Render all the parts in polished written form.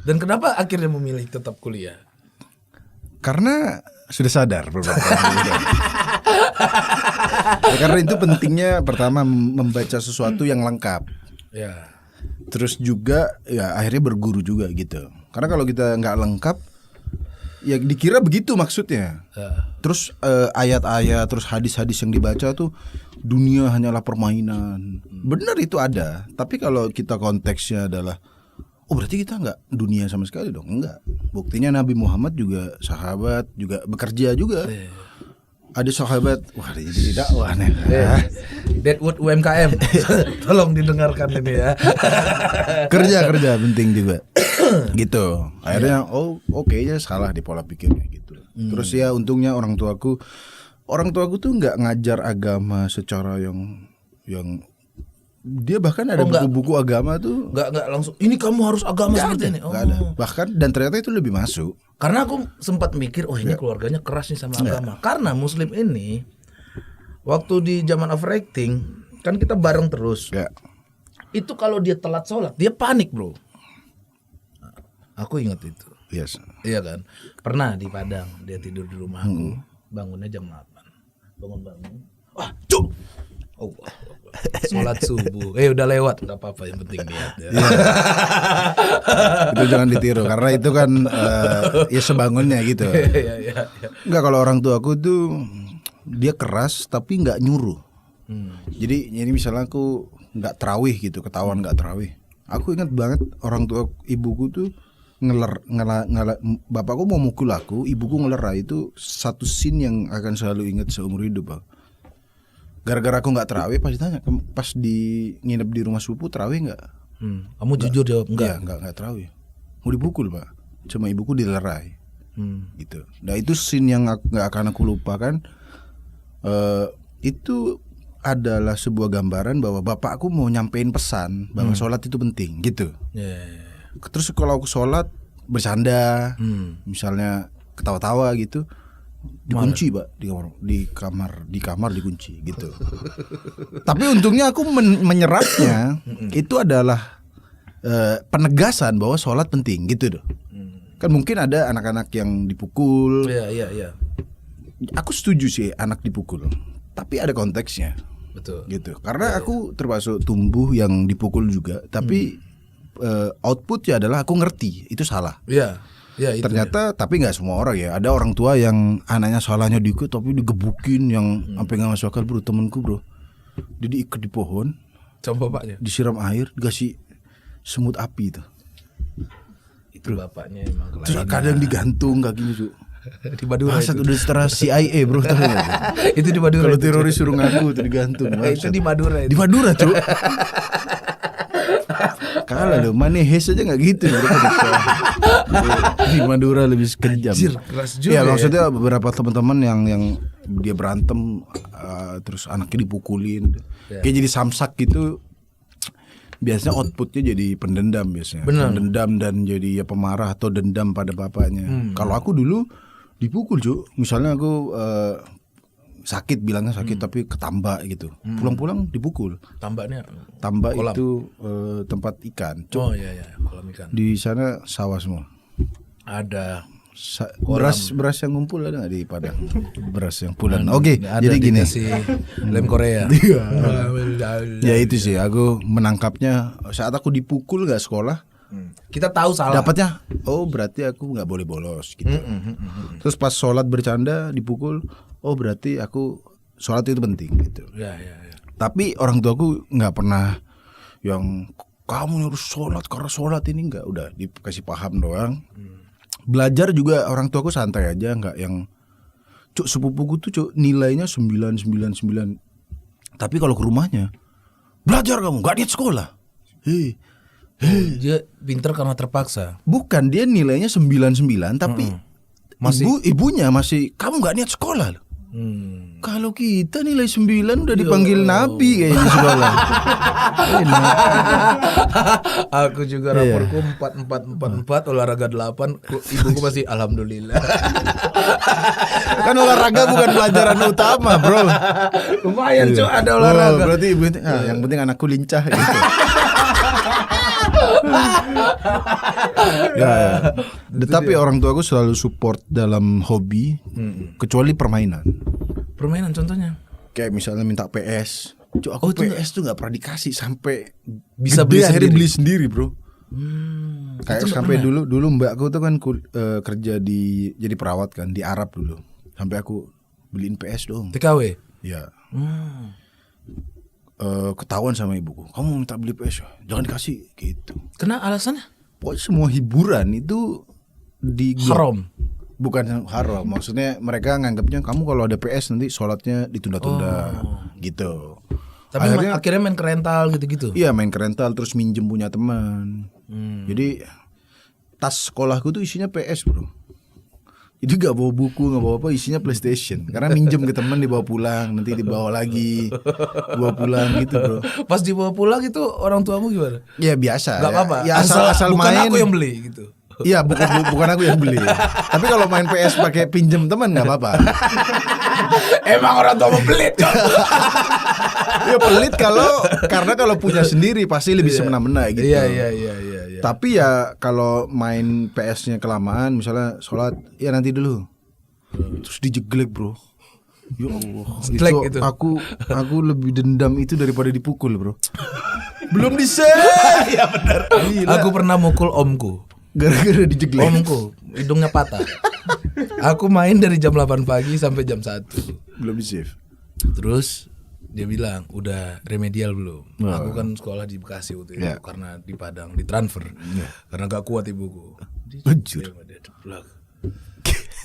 Dan kenapa akhirnya memilih tetap kuliah? Karena sudah sadar beberapa tahun. Ya, karena itu pentingnya pertama membaca sesuatu yang lengkap. Ya. Terus juga ya akhirnya berguru juga gitu. Karena kalau kita nggak lengkap, ya dikira begitu maksudnya. Terus ayat-ayat, terus hadis-hadis yang dibaca tuh dunia hanyalah permainan. Benar itu ada. Tapi kalau kita konteksnya adalah oh berarti kita nggak dunia sama sekali dong? Enggak. Buktinya Nabi Muhammad juga sahabat, juga bekerja juga. Ada sahabat, wah ini jadi dakwah nih. Deadwood UMKM, tolong didengarkan ini ya. Kerja penting juga. Gitu. Akhirnya oke ya salah di pola pikirnya gitu. Terus ya untungnya orang tuaku tuh nggak ngajar agama secara yang dia bahkan ada buku-buku agama tuh nggak langsung ini kamu harus agama seperti ini. Nggak ada. Bahkan dan ternyata itu lebih masuk. Karena aku sempat mikir, ini keluarganya keras nih sama agama. Karena Muslim ini waktu di zaman overacting kan kita bareng terus. Itu kalau dia telat sholat dia panik bro. Aku ingat itu. Yes. Iya kan. Pernah di Padang dia tidur di rumahku, bangunnya jam 8. Bangun. Wah, cuk. Sholat subuh. Udah lewat, nggak apa-apa, yang penting niat ya. Itu jangan ditiru karena itu kan ya sebangunnya gitu. Iya. Enggak, kalau orang tua aku tuh dia keras tapi nggak nyuruh. Jadi ini misalnya aku nggak terawih gitu, ketahuan nggak terawih. Aku ingat banget orang tua ibuku tuh bapakku mau mukul aku, ibuku ngelerai. Itu satu scene yang akan selalu ingat seumur hidup, Bang. Gara-gara aku nggak terawih, pasti tanya pas nginep di rumah sepupu terawih nggak? Kamu jujur jawab enggak? Iya, nggak terawih. Mau dipukul Pak, cuma ibuku dilerai. Gitu. Nah itu scene yang nggak akan aku lupakan. Itu adalah sebuah gambaran bahwa bapakku mau nyampein pesan bahwa sholat itu penting gitu. Terus kalau aku sholat bercanda, misalnya ketawa-tawa gitu, dikunci Pak di kamar dikunci gitu. Tapi untungnya aku menyerapnya itu adalah penegasan bahwa sholat penting gitu doh. Kan mungkin ada anak-anak yang dipukul. Iya. Aku setuju sih anak dipukul, tapi ada konteksnya. Betul. Gitu. Karena aku termasuk tumbuh yang dipukul juga, tapi outputnya adalah aku ngerti itu salah. Iya. Ya, itu ternyata tapi nggak semua orang ya. Ada orang tua yang anaknya salahnya diikut tapi digebukin yang sampai nggak masuk akal bro. Temanku bro, dia diikat di pohon sama bapaknya, disiram air, dikasih semut api itu bapaknya emang kelainan. Terus kadang digantung kakinya tuh. Di Madura itu udah setara CIA bro. Itu di Madura. Kalau teroris suruh ngaku itu digantung. Itu di Madura itu. Di Madura cuy. Kalah loh, Manehes aja nggak gitu. Di Madura lebih kejam. Keras juga. Ya maksudnya beberapa teman-teman yang dia berantem, terus anaknya dipukulin, kayak jadi samsak gitu. Biasanya outputnya jadi pendendam biasanya. Pendendam dan jadi ya pemarah atau dendam pada bapaknya. Kalau aku dulu dipukul cuy. Misalnya aku sakit, bilangnya sakit tapi ketambak gitu. Pulang-pulang dipukul. Tambaknya? Tambak kolam. itu tempat ikan. Oh iya, kolam ikan. Di sana sawah semua. Ada beras yang ngumpul ada nggak di Padang? Beras yang pulan. Oke, jadi gini. Lem Korea. Ya itu sih, aku menangkapnya saat aku dipukul nggak sekolah. Kita tahu salah. Dapatnya, oh berarti aku nggak boleh bolos gitu. Terus pas sholat bercanda dipukul, oh berarti aku sholat itu penting gitu. Ya. Tapi orang tuaku nggak pernah yang kamu harus sholat karena sholat ini nggak, udah dikasih paham doang. Belajar juga orang tuaku santai aja, nggak yang cuk sepupuku tuh cuk nilainya 999. Tapi kalau ke rumahnya belajar kamu nggak niat sekolah. Dia pinter karena terpaksa. Bukan, dia nilainya 99 tapi Masih ibunya masih kamu nggak niat sekolah loh. Kalau kita nilai 9 udah dipanggil nabi kayaknya di sekolah. Aku juga raporku 4, olahraga 8, ibuku masih alhamdulillah. Kan olahraga bukan pelajaran utama, bro. Lumayan Cok, ada olahraga. Berarti ibu yang penting anakku lincah gitu. ya. Tetapi orang tua aku selalu support dalam hobi, kecuali permainan. Permainan contohnya? Kayak misalnya minta PS. Aku PS tuh nggak pernah dikasih sampai bisa akhirnya beli sendiri, bro. Kayak sampai pernah. dulu mbakku tuh kan kerja jadi perawat kan di Arab dulu. Sampai aku beliin PS dong. TKW? Ya. Ketahuan sama ibuku, kamu minta beli PS, jangan dikasih gitu. Kena alasannya? Pokoknya semua hiburan itu haram. Bukan haram, maksudnya mereka nganggapnya kamu kalau ada PS nanti sholatnya ditunda-tunda gitu. Tapi akhirnya main ke rental gitu-gitu. Iya, main ke rental terus minjem punya teman. Jadi tas sekolahku tuh isinya PS, bro. Jadi gak bawa buku, gak bawa apa, isinya PlayStation. Karena minjem ke teman dibawa pulang, nanti dibawa lagi, bawa pulang gitu, bro. Pas dibawa pulang itu orang tuamu gimana? Ya biasa. Gak apa-apa. Ya asal bukan main. Aku yang beli gitu. Iya, bukan aku yang beli. Tapi kalau main PS pakai pinjem teman nggak apa-apa. Emang orang tua pelit. Ya pelit karena kalau punya sendiri pasti lebih semena-mena gitu. Iya. Tapi ya kalau main PS-nya kelamaan, misalnya sholat, ya nanti dulu. Terus dijeglek, bro. Ya Allah. Itu. Aku lebih dendam itu daripada dipukul, bro. Belum di-save. Iya benar. Aku pernah mukul omku. Gara-gara dijeglek. Omku hidungnya patah. Aku main dari jam 8 pagi sampai jam 1. Belum di-save. Terus dia bilang udah remedial belum? Aku kan sekolah di Bekasi waktu itu karena di Padang ditransfer. Karena gak kuat ibuku. Anjir.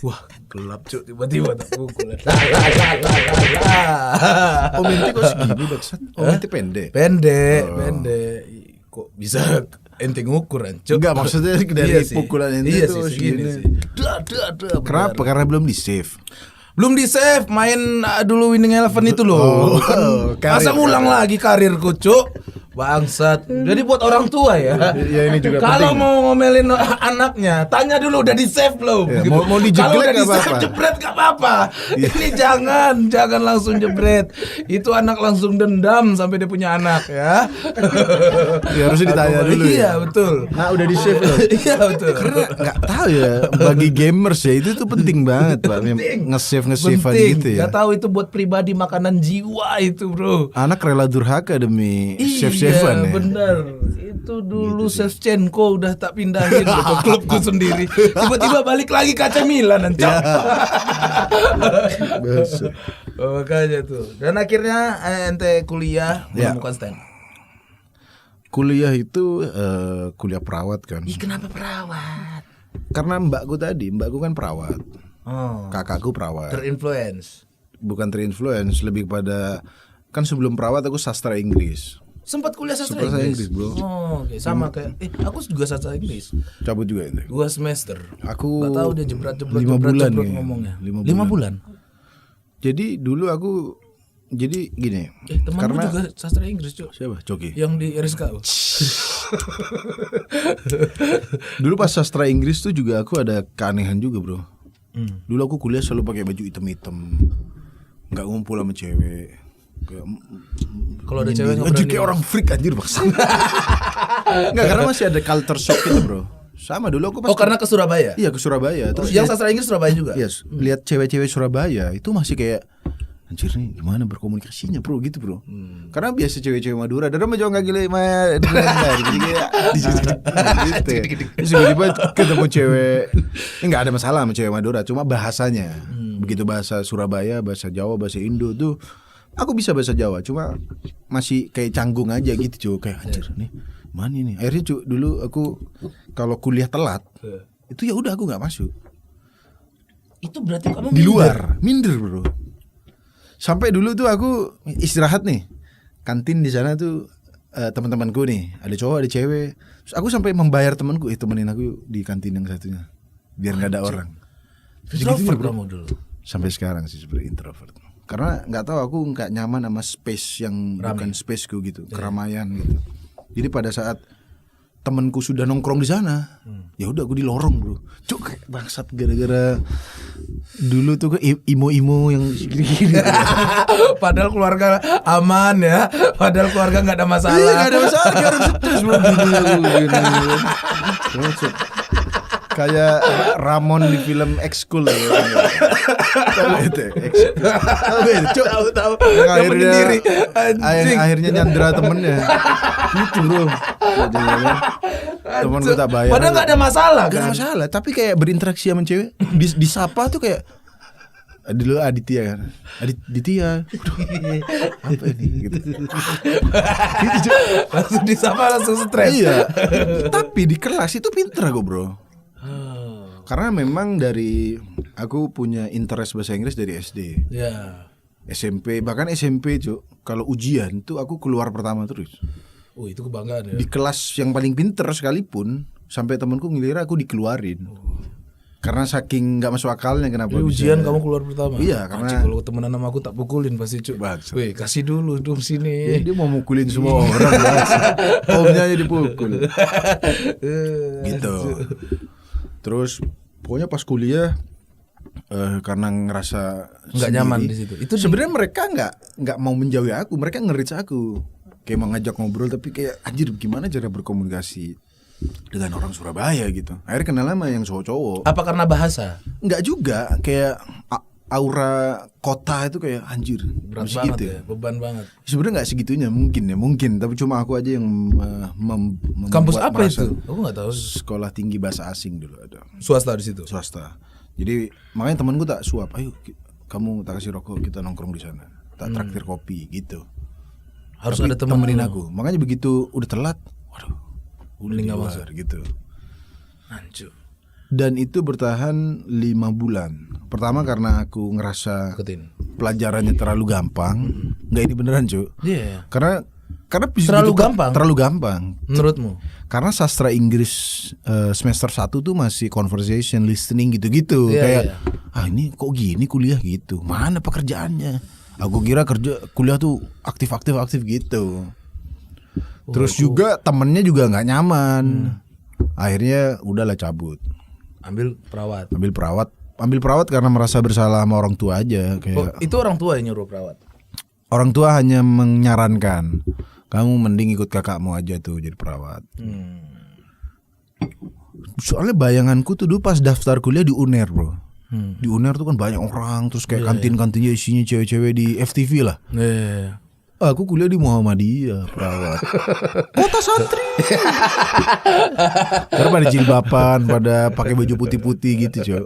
Wah gelap Cuk, tiba-tiba tak pukul. Om ente kok segini baksat? Om ente pendek. Pendek. Kok bisa ente ngukuran Cuk? Enggak, maksudnya dari pukulan ente tuh segini sih. Kenapa? Karena belum di save. Belum di save, main dulu Winning Eleven itu loh. Masa ngulang lagi karirku Cuk? Bangsat. Jadi buat orang tua ya. Ya ini juga kalau penting. mau ngomelin anaknya, tanya dulu udah di save belum? Ya, gitu. mau dijeglek kalau udah di gak save apa-apa. jebret gak apa-apa. Ini jangan langsung jebret. Itu anak langsung dendam sampai dia punya anak ya. Ya harusnya ditanya dulu. Iya betul. Nah udah di save loh. Iya betul. Karena nggak tahu ya, bagi gamers ya itu tuh penting banget pak. Nge-save gitu ya. Gak tahu itu buat pribadi, makanan jiwa itu bro. Anak rela durhaka demi save-savean ya. Bener. Itu dulu gitu, Shevchenko udah tak pindahin ke klubku sendiri. Tiba-tiba balik lagi ke AC Milan nanti. Makanya tuh. Dan akhirnya ente kuliah menemukan stand. Kuliah itu kuliah perawat kan. Ih, kenapa perawat? Karena mbakku kan perawat. Kakakku perawat. Terinfluence. Bukan terinfluence, lebih pada kan sebelum perawat aku sastra Inggris. Sempat kuliah sastra Inggris, bro. Oh, okay. Sama kayak aku juga sastra Inggris. Cabut juga itu. 2 semester. Aku gak tahu dia jebret 5 bulan ya. ngomongnya. 5 bulan. Jadi dulu aku gini. Temanmu karena juga sastra Inggris, Cuk. Siapa? Coki. Yang di RSK. Dulu pas sastra Inggris tuh juga aku ada keanehan juga, bro. Dulu aku kuliah selalu pakai baju hitam-hitam. Enggak ngumpul sama cewek. Kalau ada cewek anjir kayak orang freak anjir maksa. Enggak, karena masih ada culture shock gitu, bro. Sama dulu aku pas karena ke Surabaya? Iya, ke Surabaya. Terus yang sastra Inggris Surabaya juga? Iya, lihat cewek-cewek Surabaya itu masih kayak anjir nih gimana berkomunikasinya, bro, gitu, bro. Karena biasa cewek-cewek Madura, dan mah juga enggak gile mah jadi kayak gitu. Terus tiba-tiba ketemu cewek, enggak ada masalah sama cewek Madura, cuma bahasanya. Begitu bahasa Surabaya, bahasa Jawa, bahasa Indo tuh aku bisa bahasa Jawa, cuma masih kayak canggung aja gitu, cuy. Kayak anjir nih, mana nih? Akhirnya cuy, dulu aku kalau kuliah telat, itu ya udah aku nggak masuk. Itu berarti kamu di luar, minder, bro. Sampai dulu tuh aku istirahat nih, kantin di sana tuh teman-temanku nih, ada cowok, ada cewek. Terus aku sampai membayar temanku, temenin aku di kantin yang satunya, biar nggak ada orang. Introvert kamu dulu. Sampai sekarang sih sebenarnya introvert. Karena nggak tahu, aku nggak nyaman sama space yang bukan spaceku gitu, keramaian gitu. Jadi pada saat temanku sudah nongkrong di sana, ya udah aku di lorong bro. Cuk kayak bangsat gara-gara dulu tuh imo-imo yang gini-gini. Padahal keluarga aman ya, padahal keluarga nggak ada masalah. Iya nggak ada masalah, gak harus stres bro. Gini. Kayak Ramon di film X-School ya. Tahu itu? Tahu. Akhirnya nyandra temennya. Gitu bro. Temen gue tak bayar. Padahal nggak ada masalah Gak kan? ada masalah, tapi kayak berinteraksi sama cewek, disapa tuh kayak dulu Aditya kan, Aditya, apa ini? Gitu. Langsung disapa langsung stres. Iya. Tapi di kelas itu pinter aku bro. Karena memang dari aku punya interest bahasa Inggris dari SD, SMP, bahkan SMP cuk. Kalau ujian tuh aku keluar pertama terus. Oh itu kebanggaan ya. Di kelas yang paling pinter sekalipun, sampai temanku ngira aku dikeluarin. Karena saking nggak masuk akalnya kenapa ujian bisa. kamu keluar pertama. Iya, karena Anjing, kalau temenan sama aku tak pukulin pasti cuk. Weh kasih dulu dong sini. Ya, dia mau mukulin semua orang. Omnya aja dipukul. Gitu. Terus pokoknya pas kuliah karena ngerasa nggak nyaman di situ. Itu sebenarnya mereka nggak mau menjauhi aku, mereka nge-reach aku. Kayak mau ngajak ngobrol tapi kayak anjir gimana cara berkomunikasi dengan orang Surabaya gitu. Akhirnya kenal sama yang cowok-cowok. Apa karena bahasa? Enggak juga, kayak aura kota itu kayak anjir berat banget gitu ya, beban banget. Sebenarnya nggak segitunya mungkin, tapi cuma aku aja yang kampus apa itu? Aku nggak tahu. Sekolah tinggi bahasa asing dulu ada. Swasta di situ. Swasta. Jadi makanya temanku tak suap, ayo kamu tak kasih rokok, kita nongkrong di sana, tak traktir kopi gitu. Harus tapi ada temenin aku. Makanya begitu udah telat, waduh, udah di luar gitu. Hancur. Dan itu bertahan 5 bulan. Pertama karena aku ngerasa pelajarannya terlalu gampang. Nggak ini beneran cuy. Iya. Karena terlalu gampang. Terlalu gampang. Menurutmu? Karena sastra Inggris semester 1 tuh masih conversation, listening gitu-gitu. Kayak ini kok gini kuliah gitu. Mana pekerjaannya? Aku kira kuliah tuh aktif gitu. Terus juga temennya juga nggak nyaman. Akhirnya udahlah cabut. Ambil perawat karena merasa bersalah sama orang tua aja. Kayak itu orang tua yang nyuruh perawat? Orang tua hanya menyarankan, kamu mending ikut kakakmu aja tuh jadi perawat. Soalnya bayanganku tuh dulu pas daftar kuliah di UNER bro. Di UNER tuh kan banyak orang, terus kayak kantin-kantinnya isinya cewek-cewek di FTV lah. Aku kuliah di Muhammadiyah perawat. Kota santri. Karena pada jilbaban, pada pakai baju putih-putih gitu cuy.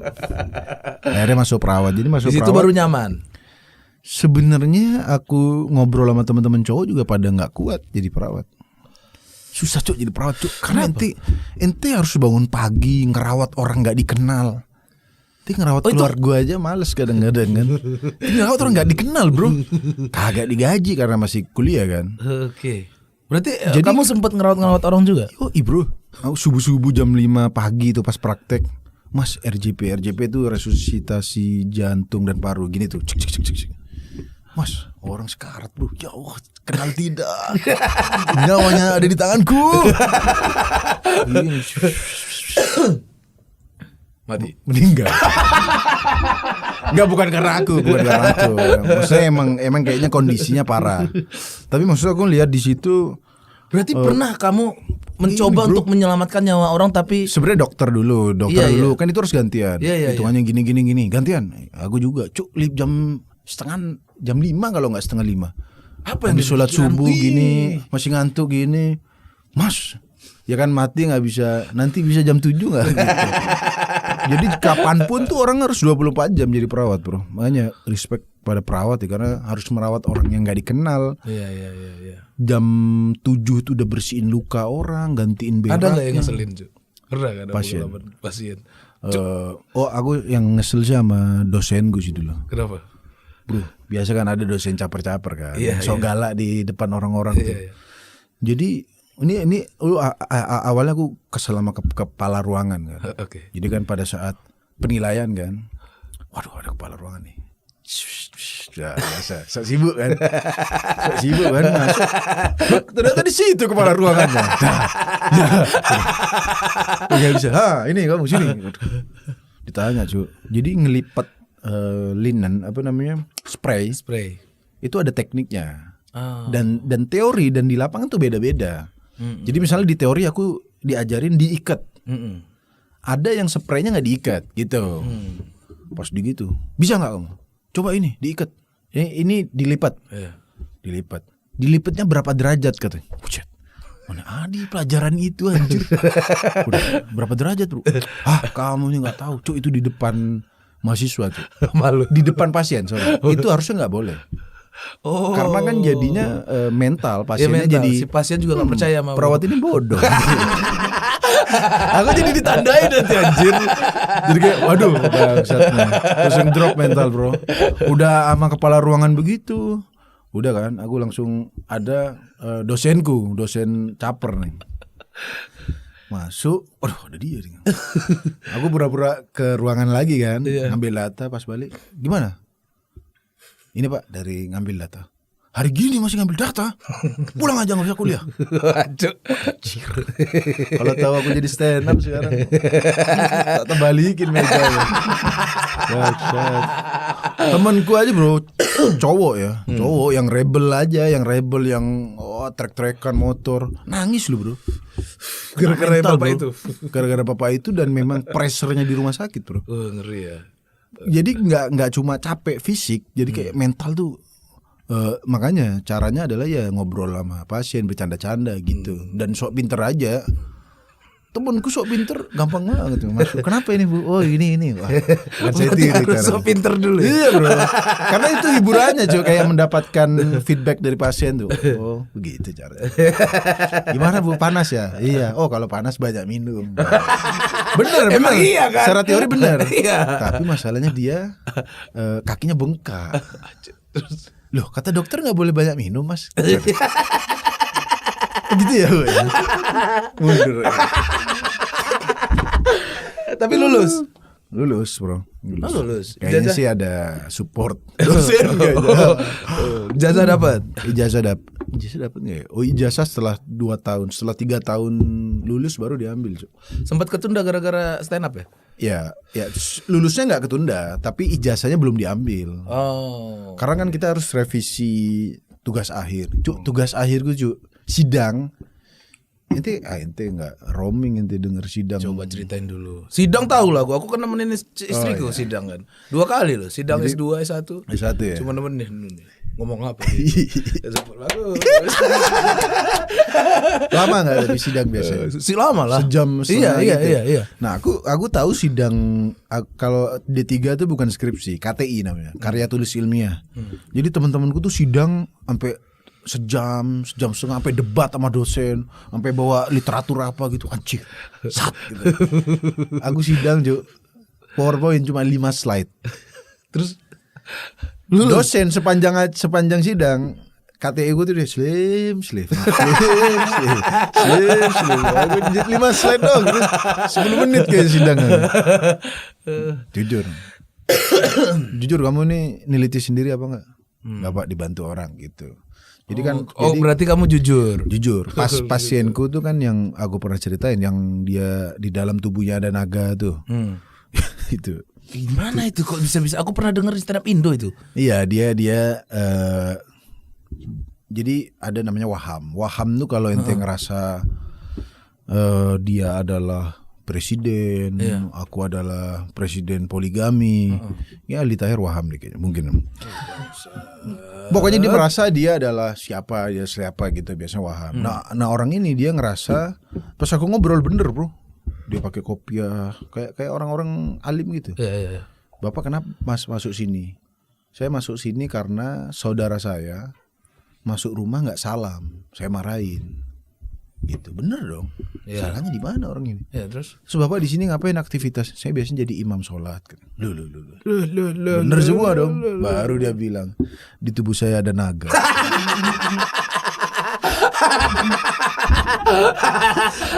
Akhirnya masuk perawat. Jadi masuk di situ perawat, baru nyaman. Sebenarnya aku ngobrol sama teman-teman cowok juga pada nggak kuat jadi perawat. Susah cuy jadi perawat cuy. Karena ente harus bangun pagi ngerawat orang nggak dikenal. Ngerawat keluarga aja males kadang-kadang kan. Ngerawat orang nggak dikenal bro. Kagak digaji karena masih kuliah kan. Oke. Berarti jadi, kamu sempat ngerawat orang juga? Oh bro, aku subuh-subuh jam 5 pagi itu pas praktek. Mas RJP itu resusitasi jantung dan paru gini tuh. Cek. Mas, orang sekarat bro. Ya Allah, kenal tidak. Nyawanya ada di tanganku. Mati, meninggal. Enggak, bukan karena aku. Maksudnya emang kayaknya kondisinya parah. Tapi maksud aku lihat di situ. Berarti pernah kamu mencoba untuk menyelamatkan nyawa orang tapi sebenarnya dokter dulu kan itu harus gantian. Hitungannya gini gantian. Aku juga jam 5 kalau nggak 4:30. Apa yang sholat subuh gini masih ngantuk gini, Mas. Ya kan mati nggak bisa, nanti bisa jam 7 nggak? Gitu. Jadi kapanpun tuh orang harus 24 jam jadi perawat bro. Makanya respect pada perawat ya, karena harus merawat orang yang nggak dikenal. Iya. Jam 7 tuh udah bersihin luka orang, gantiin beraknya. Ada nggak yang ngeselin cuy? Pernah nggak ada pasien? Aku yang ngesel sih sama dosen gue sih dulu. Kenapa? Bro, biasa kan ada dosen caper-caper kan, sok galak di depan orang-orang tuh. Jadi ini awalnya aku kesel sama kepala ruangan kan. Jadi kan pada saat penilaian kan, waduh ada kepala ruangan nih. Ya, biasa. Sok sibuk kan. Masuk. Ternyata di situ kepala ruangannya. Enggak bisa. Ini kamu sini. Ditanya, Cu. Jadi ngelipat linen spray. Itu ada tekniknya. Dan teori dan di lapangan tuh beda-beda. Jadi misalnya di teori aku diajarin diikat. Ada yang spraynya nggak diikat gitu. Pas gitu, bisa nggak kamu? Coba ini diikat. Ini dilipat. Dilipat. Dilipatnya berapa derajat katanya. Buset. Mana ada pelajaran itu anjir. Udah, berapa derajat, Bro? Kamu nggak tahu. Cuk, itu di depan mahasiswa tuh. Malu. Di depan pasien, sorry. Itu harusnya nggak boleh. Karena kan jadinya mental pasiennya jadi si pasien juga nggak percaya sama perawat ini bodoh. Aku jadi ditandain nanti anjir. Jadi kayak waduh bangsatnya. Langsung drop mental, Bro. Udah sama kepala ruangan begitu. Udah kan, aku langsung ada dosen caper nih. Masuk, ada dia nih. Aku pura-pura ke ruangan lagi kan, ngambil data, pas balik. Gimana? Ini Pak, dari ngambil data. Hari gini masih ngambil data. Pulang aja nggak usah kuliah. Kalau tahu aku jadi stand up sekarang, tak terbalikin meja. Temanku aja, Bro, cowok yang rebel aja, yang trek-trekan motor, nangis lu, Bro. Gara-gara bapak itu. Gara-gara bapak itu dan memang pressure-nya di rumah sakit, Bro. Ngeri ya. Jadi nggak cuma capek fisik, jadi kayak mental tuh. Makanya caranya adalah ya ngobrol sama pasien, bercanda-canda gitu. Dan sok pinter aja. Temenku sok pinter, gampang banget masuk. Kenapa ini, Bu? Oh ini. Wah, harus sok pinter dulu. Iya, Bro. Karena itu hiburannya, cuy, kayak mendapatkan feedback dari pasien tuh. Oh, begitu caranya. Gimana, Bu? Panas ya? Iya. Oh, kalau panas banyak minum. Bener. Emang iya kan? Secara teori bener. Iya. Tapi masalahnya dia kakinya bengkak. Loh, kata dokter nggak boleh banyak minum, Mas. Gitu ya, Bu. Mundur. Tapi lulus, Bro. Lulus. Kayaknya sih ada support. Dosen. Ijazah dapat. Ijazah dapat nggak ya? Oh, ijazah setelah 2 tahun, setelah 3 tahun lulus baru diambil. Sempat ketunda gara-gara stand up ya? Ya lulusnya nggak ketunda, tapi ijazahnya belum diambil. Karena kan kita harus revisi tugas akhir. Tugas akhirku, sidang. Ente nggak roaming, ente denger sidang. Coba ceritain dulu. Sidang tahu lah, aku kan nemenin istriku sidang kan. 2 kali loh, sidang. Jadi, S2, S1. S1 ya. Cuma nemenin dulu nih. Ngomong apa? Lama nggak dari sidang biasanya? Lama lah. Sejam setengah. Iya. Nah, aku tahu sidang kalau D3 itu bukan skripsi, KTI namanya, karya tulis ilmiah. Jadi teman-temanku tuh sidang sampai sejam setengah, sampai debat sama dosen, sampai bawa literatur apa gitu, anjir. Gitu. Aku sidang, PowerPoint cuma 5 slide. Terus dosen sepanjang sidang KTI gue tuh dia slim. Aku 5 slide dong, 10 menit kayak sidang. Jujur kamu nih neliti sendiri apa enggak? Enggak, Pak, dibantu orang gitu. Jadi kan berarti kamu jujur. Pas pasienku tuh kan yang aku pernah ceritain, yang dia di dalam tubuhnya ada naga tuh. Itu. Gimana itu kok bisa? Aku pernah denger di stand up Indo itu. Iya, dia jadi ada namanya waham. Waham tuh kalau ente ngerasa dia adalah presiden, aku adalah presiden poligami. Ya Ali Tahir waham deh kayaknya, mungkin. Pokoknya dia merasa dia adalah siapa gitu, biasanya waham. Nah orang ini dia ngerasa, pas aku ngobrol bener, Bro. Dia pakai kopiah kayak orang-orang alim gitu. Iya. Bapak kenapa Mas masuk sini? Saya masuk sini karena saudara saya masuk rumah nggak salam, saya marahin. Gitu, bener dong. Salahnya di mana orang ini? Terus? Bapak di sini ngapain aktivitas? Saya biasanya jadi imam sholat. Loh. Bener semua dong. Baru dia bilang di tubuh saya ada naga.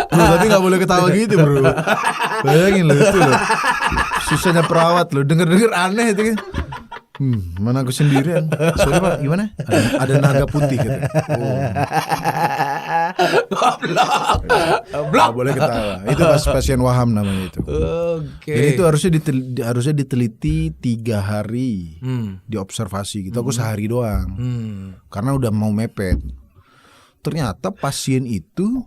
Tapi nggak boleh ketawa gitu, Bro. Bayangin loh itu loh. Susahnya perawat loh. Denger aneh itu kan. Mana aku sendirian. Sorry Pak, gimana? Ada naga putih gitu. Blok. Boleh ketawa. Itu pasien waham namanya itu. Oke. Jadi itu harusnya diteliti 3 hari diobservasi gitu. Aku sehari doang. Karena udah mau mepet. Ternyata pasien itu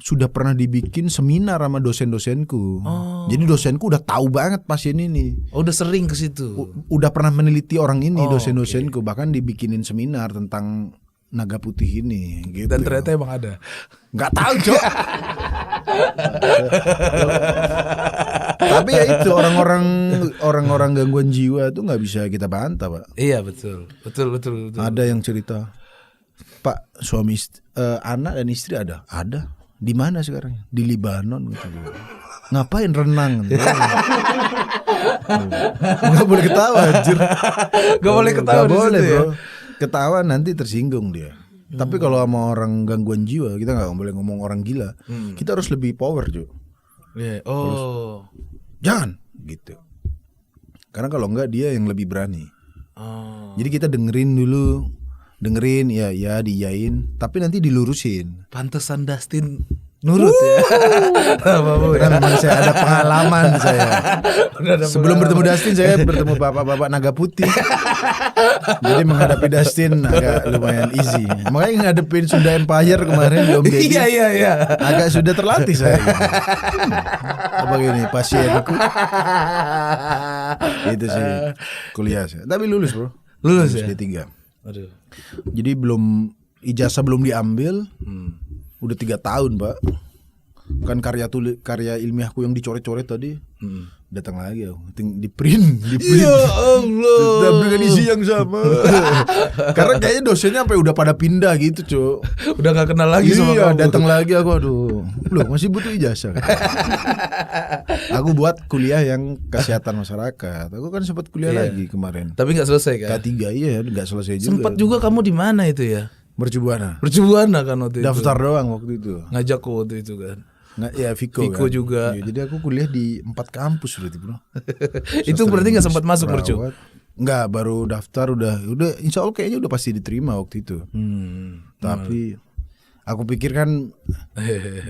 sudah pernah dibikin seminar sama dosen-dosenku. Jadi dosenku udah tahu banget pasien ini. Udah sering ke situ. Udah pernah meneliti orang ini dosen-dosenku, bahkan dibikinin seminar tentang naga putih ini gitu. Dan ternyata emang ada. Nggak tahu, Cok. Tapi ya itu orang-orang gangguan jiwa tuh nggak bisa kita bantah, Pak. Iya, betul. Ada yang cerita, Pak, suami anak dan istri ada. Di mana sekarang? Di Libanon gitu. Ngapain renang? Nggak boleh ketawa, anjir. Nggak boleh ketawa di boleh, situ, bro. ya? Ketawa nanti tersinggung dia. Tapi kalau sama orang gangguan jiwa, kita nggak boleh ngomong orang gila. Kita harus lebih power, Jo. Yeah. Jangan gitu. Karena kalau enggak dia yang lebih berani. Jadi kita dengerin ya diiyain, tapi nanti dilurusin. Pantesan Dustin nurut ya. Karena memang saya ada pengalaman saya. Sebelum bertemu Dustin saya bertemu bapak-bapak naga putih. Jadi menghadapi Dustin agak lumayan easy. Makanya ngadepin Sunda Empire kemarin di Om Deddy. Iya. Agak sudah terlatih saya. Apa gini pasienku. Itu sih kuliah saya. Tapi lulus, Bro. Lulus ya? D3. Aduh. Jadi ijazah belum diambil. Udah 3 tahun, Pak. Kan karya ilmiahku yang dicoret-coret tadi. Datang lagi aku, di print. Ya Allah. Dengan isi yang sama. Karena kayaknya dosennya sampai udah pada pindah gitu, Cok. Udah gak kenal lagi sama kamu. Datang lagi aku, aduh. Loh, masih butuh ijazah. Aku buat kuliah yang kesehatan masyarakat. Aku kan sempat kuliah lagi kemarin. Tapi gak selesai kan? K3 iya, gak selesai juga. Sempat juga kamu di mana itu ya? Mercubuana kan waktu itu. Daftar doang waktu itu. Ngajak aku waktu itu kan. Ya Viko kan? juga. Ya, jadi aku kuliah di 4 kampus berarti, Bro. Itu berarti gak sempat masuk, Mercu? Enggak, baru daftar udah insya Allah kayaknya udah pasti diterima waktu itu. Tapi aku pikir kan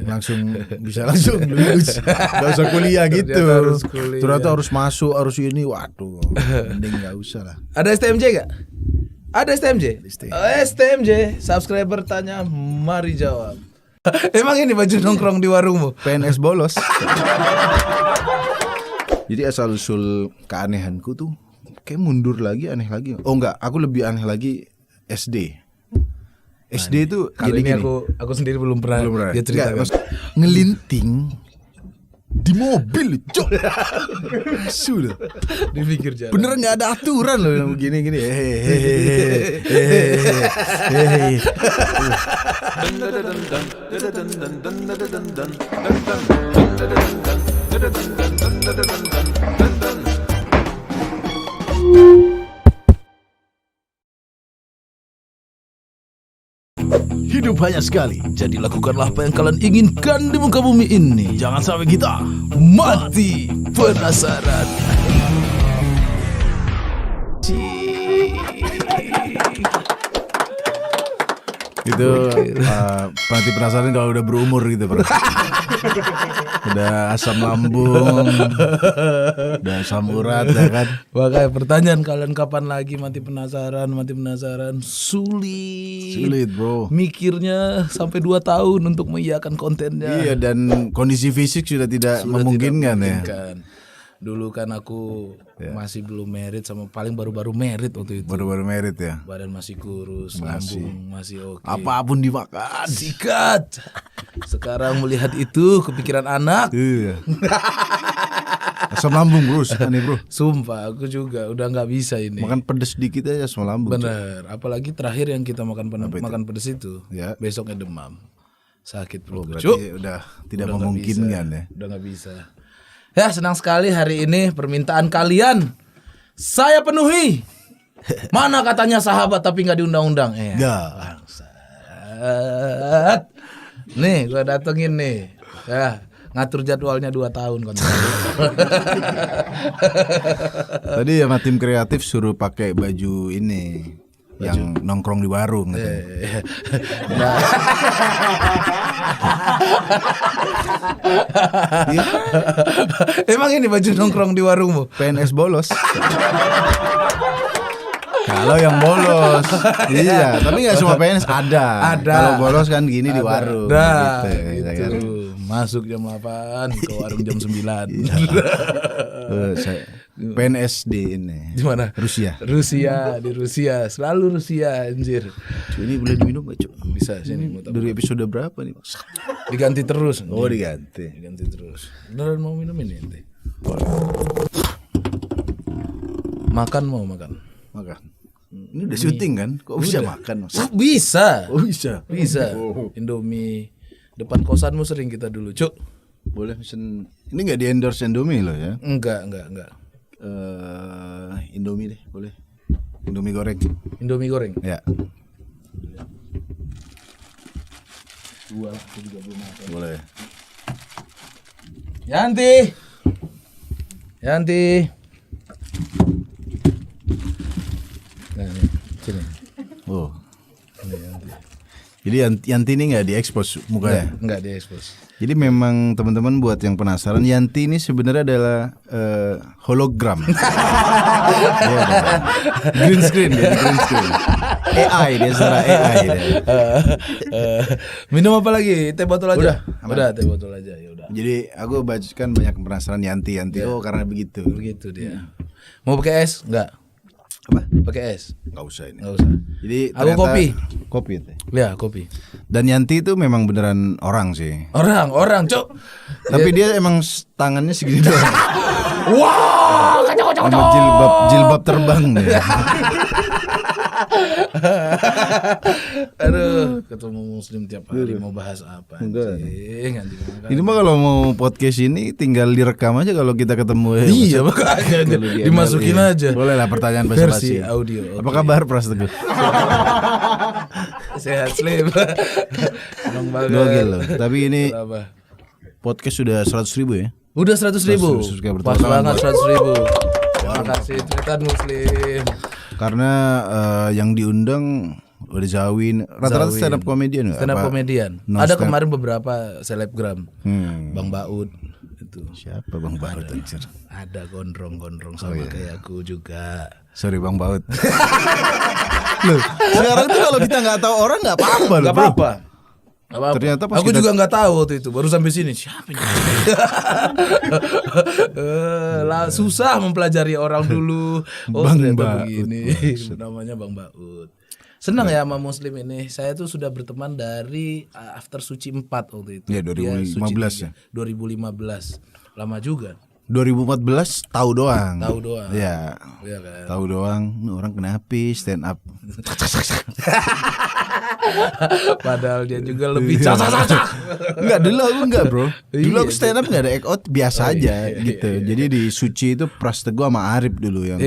langsung lulus. Gak usah kuliah gitu. Ternyata harus masuk, harus ini. Waduh, mending gak usah lah. Ada STMJ gak? Ada STMJ? STMJ, subscriber tanya, mari jawab. Emang ini baju nongkrong di warungmu? PNS bolos. Jadi asal usul keanehanku tuh kayak mundur lagi, aneh lagi. Oh enggak, aku lebih aneh lagi SD. SD itu kali ini aku sendiri belum pernah dia ceritakan. Ngelinting di mobil, Cok. Sudah di pinggir jalan. Beneran nggak ada aturan loh yang begini. Hidup hanya sekali, jadi lakukanlah apa yang kalian inginkan di muka bumi ini. Jangan sampai kita mati penasaran. Itu mati penasaran kalau udah berumur gitu, Bro. Udah asam lambung, udah asam urat, ya kan. Makanya pertanyaan kalian kapan lagi mati penasaran sulit, Bro. Mikirnya sampai 2 tahun untuk mengiyakan kontennya. Iya, dan kondisi fisik sudah tidak memungkinkan ya. Dulu kan aku masih belum merit, sama paling baru-baru merit waktu itu. Baru-baru merit ya. Badan masih kurus, lambung masih oke. Apapun dimakan. Sikat. Sekarang melihat itu kepikiran anak. Iya. Asam lambung, Bro, aneh, Bro. Sumpah aku juga udah nggak bisa ini. Makan pedes dikit aja asam lambung. Bener. Apalagi terakhir yang kita makan pedes itu, besoknya demam, sakit perut. Berarti udah tidak memungkinkan ya. Udah nggak bisa. Ya, senang sekali hari ini permintaan kalian saya penuhi. Mana katanya sahabat tapi nggak diundang-undang? Nih, gua datengin nih. Ya, ngatur jadwalnya 2 tahun kan. Tadi sama tim kreatif suruh pakai baju ini yang nongkrong di warung katanya. Emang ini baju nongkrong di warungmu? PNS bolos. Kalau yang bolos, iya. Tapi nggak semua PNS ada. Kalau bolos kan gini di warung. Gitu. Masuk jam 8 ke warung jam 9. PNS di ini. Di mana? Rusia. Di Rusia. Selalu Rusia, anjir. Ini boleh diminum nggak, Cuk? Bisa sini. Dari episode berapa nih? Diganti terus. Oh, diganti terus. Beneran mau minum ini ente? Makan. Ini udah syuting kan? Kok bisa makan? Bisa. Oh, bisa. Indomie depan kosanmu sering kita dulu, Cuk. Boleh pesen. Ini nggak di endorse Indomie loh ya? Enggak. Indomie deh, boleh. Indomie goreng. Ya. 2 lah, aku juga belum makan. Boleh. Yanti. Nah, ini, sini. Oh. Jadi Yanti ini nggak diekspos mukanya? Nggak diekspos. Jadi memang teman-teman buat yang penasaran, Yanti ini sebenarnya adalah hologram. Green screen. AI dia secara AI dia. Minum apa lagi? Teh botol aja. Udah, teh botol aja ya udah. Jadi aku bacakan banyak penasaran Yanti. Oh, karena begitu. Begitu dia. Mau pakai es? Enggak. Apa? Pakai es? Nggak usah ini. Nggak usah. Jadi aku kopi. Kopi teh. Ya, kopi. Dan Yanti itu memang beneran orang sih. Orang, Cok. Tapi dia emang tangannya segini doang. Wah, kacau. Sama jilbab terbang nih. Aduh, ketemu muslim tiap hari mau bahas apa? Anjing. Ini mah kalau mau podcast ini tinggal direkam aja kalau kita ketemu. Iya, makanya dimasukin aja. Boleh lah pertanyaan versi audio. Apa kabar Pras Teguh? Sehat slim. Gokil loh. Tapi ini podcast sudah 100.000 ya? Udah 100.000. Pas banget 100.000. Terima kasih Tritan Muslim. Karena yang diundang udah Zawin, rata-rata stand up comedian nggak? Stand up comedian. Ada kemarin beberapa selebgram, Bang Baud itu. Siapa Bang Baud anjir? Ada gondrong sama kayak aku juga. Sorry Bang Baud. Loh, sekarang tuh kalau kita nggak tahu orang nggak apa-apa loh. Nggak apa-apa. Ternyata pas aku juga nggak tahu waktu itu, baru sampai sini siapa ini? Susah mempelajari orang dulu. Oh Bang ternyata begini. Namanya Bang Baud. Senang ya sama Muslim ini. Saya tuh sudah berteman dari After Suci 4 waktu itu. Ya 2015 ya. 2015. Lama juga. 2014 tahu doang. Ya kan? Tahu doang. Ini orang kenapa stand up. Padahal dia juga lebih cacak. Enggak, dulu aku enggak, Bro. Dulu aku stand up enggak ada act out, biasa aja gitu. Jadi di Suci itu Pras Teguh sama Arif dulu yang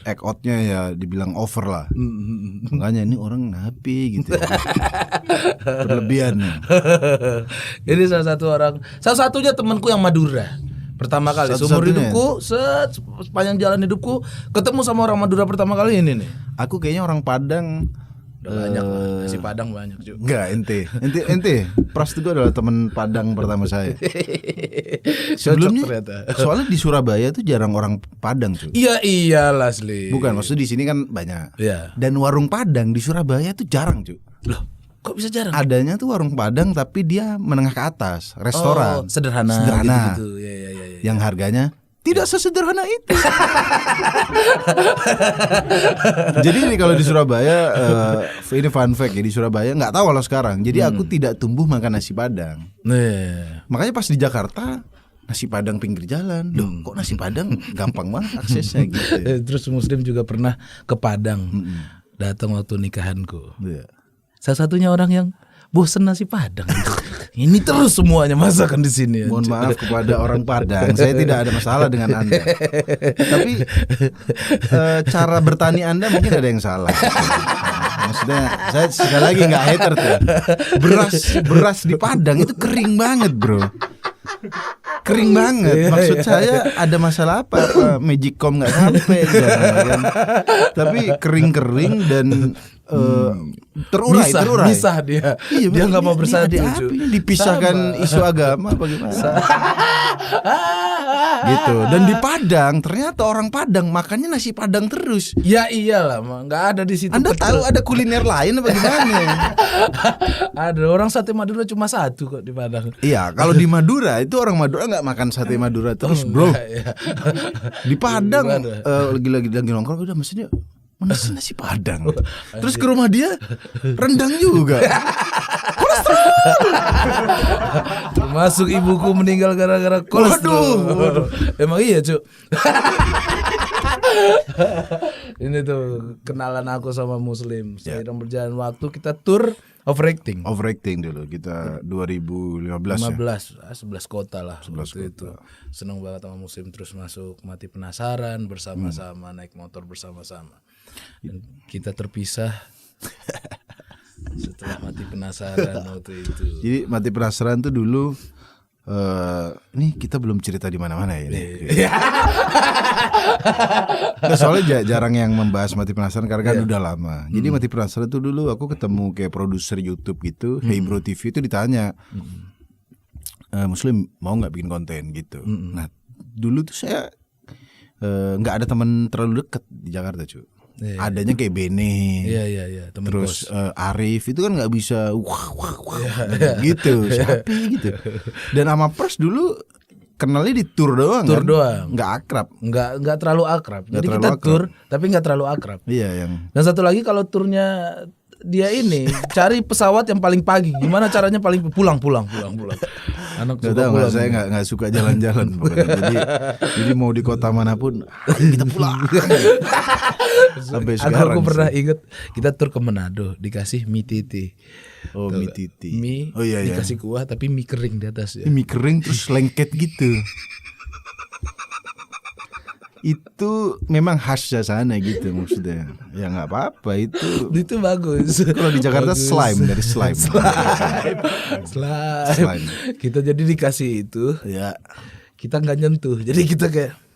act outnya ya dibilang over lah. Makanya ini orang napi gitu. Berlebihan. Ini salah satunya temanku yang Madura. Pertama kali seumur hidupku, sepanjang jalan hidupku ketemu sama orang Madura pertama kali ini nih. Aku kayaknya orang Padang. Udah banyak lah, nasi Padang banyak juga. Enggak, ente Pras Teguh adalah teman Padang pertama saya. Sebelumnya soalnya di Surabaya tuh jarang orang Padang tuh. Iya iyalah asli. Bukan, maksudnya di sini kan banyak. Iya. Dan warung Padang di Surabaya tuh jarang cuy. Loh, kok bisa jarang? Adanya tuh warung Padang tapi dia menengah ke atas, restoran. Sederhana. Gitu. Ya. Yang harganya tidak sesederhana itu. Jadi ini kalau di Surabaya, ini fun fact ya, di Surabaya nggak tahu kalau sekarang. Jadi aku tidak tumbuh makan nasi Padang. Makanya pas di Jakarta nasi Padang pinggir jalan. Loh, kok nasi Padang gampang banget aksesnya gitu. Terus Muslim juga pernah ke Padang. Datang waktu nikahanku. Salah satunya orang yang bosen nasi Padang gitu. Ini terus semuanya masakan di sini. Mohon maaf kepada orang Padang, saya tidak ada masalah dengan Anda. Tapi cara bertani Anda mungkin ada yang salah. Maksudnya saya sekali lagi nggak hater tuh. Beras di Padang itu kering banget, bro. kering banget. Maksud saya ada masalah apa? Magicom nggak sampai, kan? Tapi kering dan terurai. Misah dia. Iya, dia nggak mau bersatu. Dipisahkan isu agama bagaimana? Gitu. Dan di Padang ternyata orang Padang makannya nasi Padang terus. Ya iyalah, nggak ada di situ. Anda tahu ada kuliner lain apa gimana? Ada orang sate Madura cuma satu kok di Padang. Iya, kalau di Madura itu orang Madura nggak makan sate Madura terus, bro. Ya. Di Padang lagi nongkrong udah maksudnya nasi Padang. Terus ke rumah dia rendang juga. Termasuk ibuku meninggal gara-gara kolesterol. Waduh. Emang iya, Cuk. Ini tuh kenalan aku sama Muslim. Seiring berjalan waktu kita tur overacting dulu kita 2015 ya. 11 kota lah 11 waktu kota. itu. Seneng banget sama Muslim, terus masuk Mati Penasaran bersama-sama, naik motor bersama-sama. Dan kita terpisah setelah Mati Penasaran waktu itu. Jadi Mati Penasaran tuh dulu ini kita belum cerita di mana-mana ya ini. Nah, soalnya jarang yang membahas Mati Penasaran karena kan udah lama. Jadi Mati Penasaran tuh dulu aku ketemu kayak produser YouTube gitu, Hey Bro TV itu ditanya, Muslim mau nggak bikin konten gitu. Nah dulu tuh saya nggak ada teman terlalu dekat di Jakarta, cuy. Adanya kayak Bene, temen terus Arif itu kan nggak bisa gitu, siapa gitu. Dan sama Pers dulu kenalnya di tour doang, nggak akrab, nggak terlalu akrab. Jadi terlalu kita akrab. tour tapi nggak terlalu akrab. Iya yang. Dan satu lagi kalau turnya dia ini cari pesawat yang paling pagi. Gimana caranya paling pulang. Anak Gak tahu, saya nggak suka jalan-jalan. jadi mau di kota manapun kita pulang. Sampai sekarang. Aku pernah inget kita tur ke Manado dikasih mie titi. Oh, mie titi. Mie dikasih kuah tapi mie kering di atas ya. Mie kering terus lengket gitu. Itu memang khasnya sana gitu maksudnya. Ya nggak apa-apa itu. Itu bagus. Kalau di Jakarta bagus. Dari slime. Kita jadi dikasih itu. Ya. Kita nggak nyentuh. Jadi kita kayak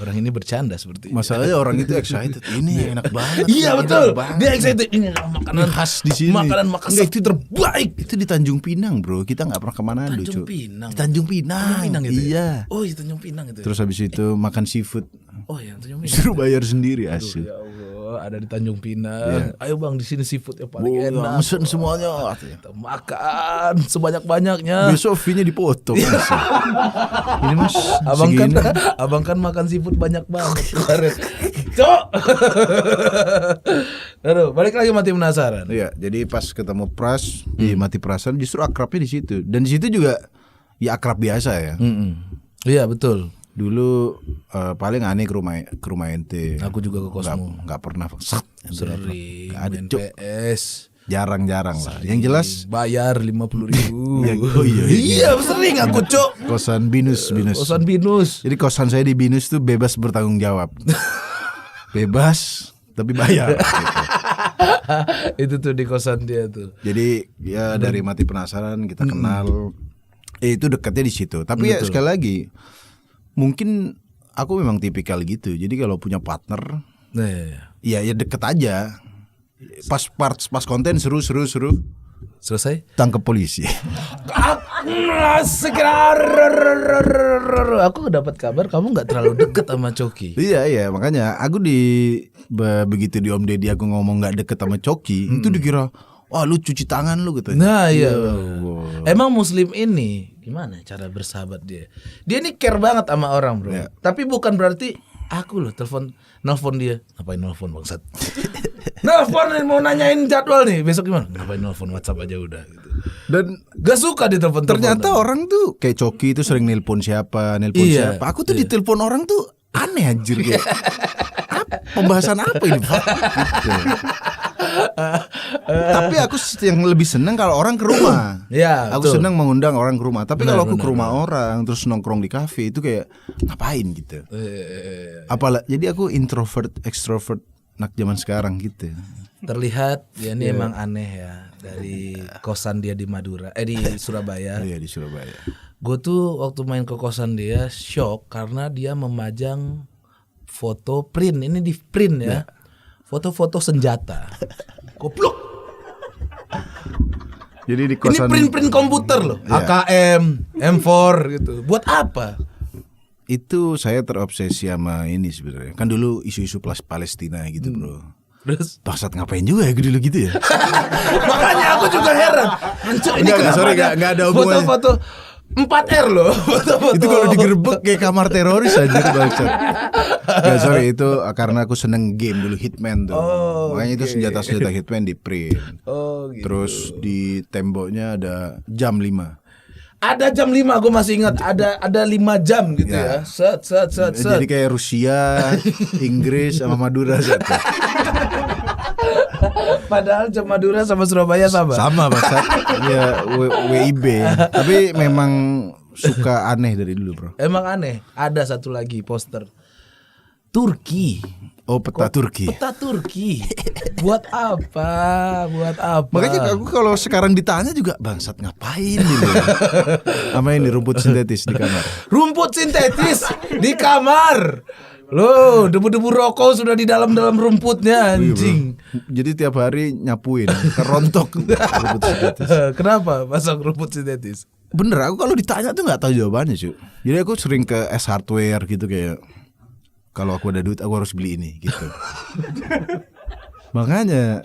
orang ini bercanda seperti masalahnya orang itu excited. Ini enak banget. Iya betul. Dia excited. Ini makanan khas di sini. Makanan itu terbaik. Itu di Tanjung Pinang, bro. Kita nggak pernah kemana dulu, Tanjung Pinang. Di Tanjung Pinang gitu. Iya. Oh, itu Tanjung Pinang itu. Terus habis itu makan seafood. Oh ya, Tanjung Pinang. Suruh bayar sendiri asli. Ya Allah, ada di Tanjung Pinang. Ayo bang, di sini seafood yang paling enak. Mesen semuanya. Kita makan sebanyak-banyaknya. Besok fee-nya dipotong. Ini mas, abang kan makan seafood banyak banget kemarin. Cok. Aduh, balik lagi Mati Penasaran. Iya, jadi pas ketemu Pras di Mati Penasaran justru akrabnya di situ. Dan di situ juga ya akrab biasa ya. Iya betul. Dulu paling aneh ke rumah ente. Aku juga ke kosmu. Nggak pernah. Sering main PS. Jarang-jarang lah. Yang jelas bayar 50.000. Iya, sering aku, Cok. Kosan Binus. Kosan Binus. Jadi kosan saya di Binus tuh bebas bertanggung jawab. Bebas tapi bayar. Itu tuh di kosan dia tuh. Jadi ya dari Mati Penasaran kita kenal. Itu dekatnya di situ. Tapi ya sekali lagi mungkin aku memang tipikal gitu. Jadi kalau punya partner, ya deket aja. Pas konten seru. Selesai tangkap polisi. Aku dapat kabar kamu nggak terlalu deket sama Coki. Iya makanya aku begitu di Om Deddy aku ngomong nggak deket sama Coki, itu dikira wah lu cuci tangan lu gitu. Nah iya. Emang Muslim ini gimana cara bersahabat dia? Dia ini care banget sama orang bro. Tapi bukan berarti aku loh nelfon dia. Ngapain nelfon bangsat? Nelfon mau nanyain jadwal nih besok gimana? Ngapain nelfon WhatsApp aja udah gitu. Dan gak suka ditelepon. Ternyata orang tuh kayak Coki itu sering nelpon siapa. Aku tuh ditelepon orang tuh aneh anjir kayak. Pembahasan apa ini Pak? Gitu. Tapi aku yang lebih seneng kalau orang ke rumah. Ya, aku seneng mengundang orang ke rumah. Tapi kalau aku ke rumah orang terus nongkrong di kafe itu kayak ngapain gitu. Apalah. Jadi aku introvert, extrovert anak zaman sekarang gitu. Terlihat ya ini emang aneh ya dari kosan dia di Madura, di Surabaya. Iya di Surabaya. Gue tuh waktu main ke kosan dia shock karena dia memajang foto print. Ini di print ya. Foto-foto senjata. Goblok. Jadi di kosan Ini print komputer loh. AKM, M4 gitu. Buat apa? itu saya terobsesi sama ini sebenarnya. Kan dulu isu-isu Palestina gitu, Bro. Terus Bangsat ngapain juga ya dulu gitu ya? makanya aku juga heran. Hancur ini Enggak, sorry, enggak ada hubungannya. Foto-foto 4R loh. Foto-foto. Itu kalau digerebek kayak kamar teroris aja bangsat. Enggak, sorry, itu karena aku seneng game dulu, Hitman tuh. Makanya itu senjata-senjata Hitman di print. Oh gitu. Terus di temboknya ada jam 5. Ada jam 5 gue masih ingat. Ada 5 jam gitu ya. Set. Jadi kayak Rusia, Inggris sama Madura satu. Padahal jam Madura sama Surabaya sama. Sama bangsat. Ya WIB. Tapi memang suka aneh dari dulu, Bro. Emang aneh. Ada satu lagi poster Turki. Oh, peta Turki. Peta Turki. Buat apa? Buat apa? Makanya aku kalau sekarang ditanya juga bangsat ngapain gitu. Sama ini rumput sintetis di kamar. Rumput sintetis di kamar. Loh, debu-debu rokok sudah di dalam rumputnya anjing. Jadi tiap hari nyapuin, kerontok rumput sintetis. Kenapa pasang rumput sintetis? Bener, aku kalau ditanya tuh nggak tahu jawabannya, cuy. Jadi aku sering ke S Hardware gitu kayak kalau aku ada duit aku harus beli ini gitu. Makanya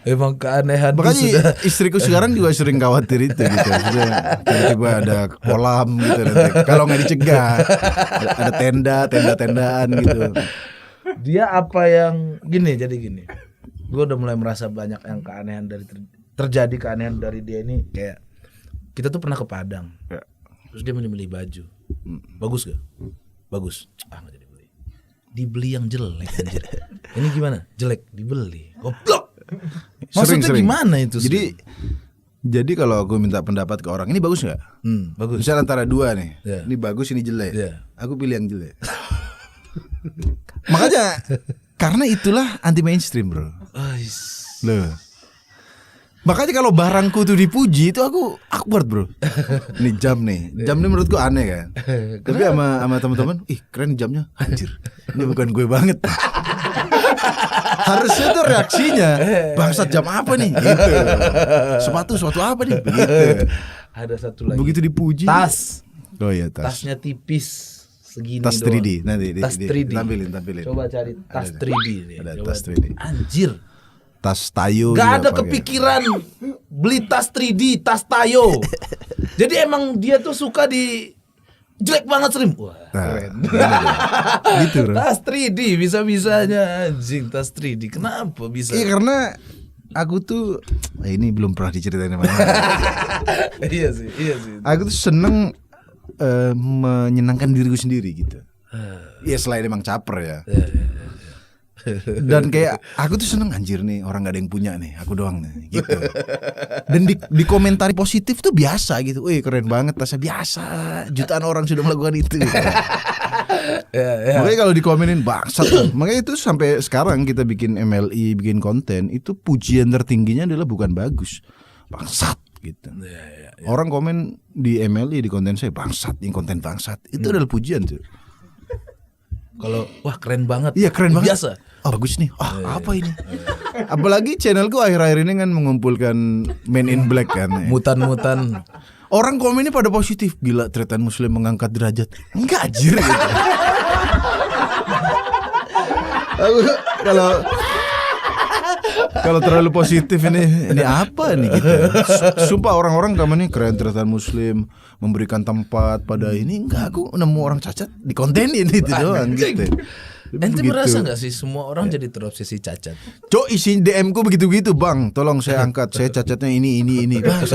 Emang keanehan makanya sudah. istriku sekarang juga sering khawatir itu gitu. Tiba-tiba ada kolam gitu nanti. Kalau nggak dicegah ada tenda-tendaan gitu. Dia apa yang gini, jadi gini. Gue udah mulai merasa banyak yang keanehan dari terjadi keanehan dari dia ini. Kayak kita tuh pernah ke Padang. Ya. Terus dia milih baju. Bagus gak? Bagus. Nggak jadi beli. Dibeli yang jelek anjir. Ini gimana? Jelek dibeli. Goblok. Maksudnya Sering. gimana itu? Jadi kalau aku minta pendapat ke orang, ini bagus nggak? Bagus. Misal antara dua nih, Ya. ini bagus, ini jelek. Ya. Aku pilih yang jelek. Makanya karena itulah anti mainstream, Bro. Loh. Makanya kalau barangku tuh dipuji itu aku awkward, Bro. Ini jam nih. Jam ini menurutku aneh kan. Tapi sama teman-teman, ih keren jamnya. Anjir. Ini bukan gue banget. Harusnya tuh reaksinya, bangsat jam apa nih? Gitu. Sepatu apa nih? Begitu. Ada satu lagi. Begitu dipuji. Tas. Oh iya, tas. Tasnya tipis segini Tas doang. 3D nanti Tas 3D. tampilin. Coba cari tas Ada. 3D nih. Ada Coba. tas 3D. Anjir. Tas Tayo. Gak juga ada pakai. kepikiran beli tas 3D, tas Tayo. Jadi emang dia tuh suka di jelek banget Srim. Wah, keren. Gitu, Bro. Tas 3D bisa-bisanya anjing tas 3D. Kenapa bisa? Iya karena aku tuh ini belum pernah diceritain sama Iya sih. Aku tuh seneng menyenangkan diriku sendiri gitu. Ya selain emang caper ya. Dan kayak aku tuh seneng anjir nih orang gak ada yang punya nih, aku doang nih gitu. Dan di komentari positif tuh biasa gitu. Wih keren banget tasnya, biasa. Jutaan orang sudah melakukan itu gitu. Makanya kalau dikomenin bangsat. Makanya itu sampai sekarang kita bikin MLI, bikin konten, itu pujian tertingginya adalah bukan bagus, bangsat gitu. Orang komen di MLI di konten saya bangsat, yang konten bangsat. Itu adalah pujian tuh. Kalau wah keren banget. Iya keren banget. Biasa. Oh bagus nih. Apa ini? Apalagi channelku akhir-akhir ini kan mengumpulkan Men in Black kan. Mutan-mutan. Orang komennya pada positif. Gila tretan muslim mengangkat derajat. Enggak anjir gitu. Aku kalau terlalu positif ini apa nih gitu. Sumpah orang-orang komennya keren tretan muslim memberikan tempat pada ini. Enggak, aku nemu orang cacat di kontenin itu doang gitu. Ente Begitu. merasa gak sih semua orang jadi terobsesi cacat? Cok isi DM ku begitu-begitu bang. Tolong saya angkat. Saya cacatnya ini. Bang,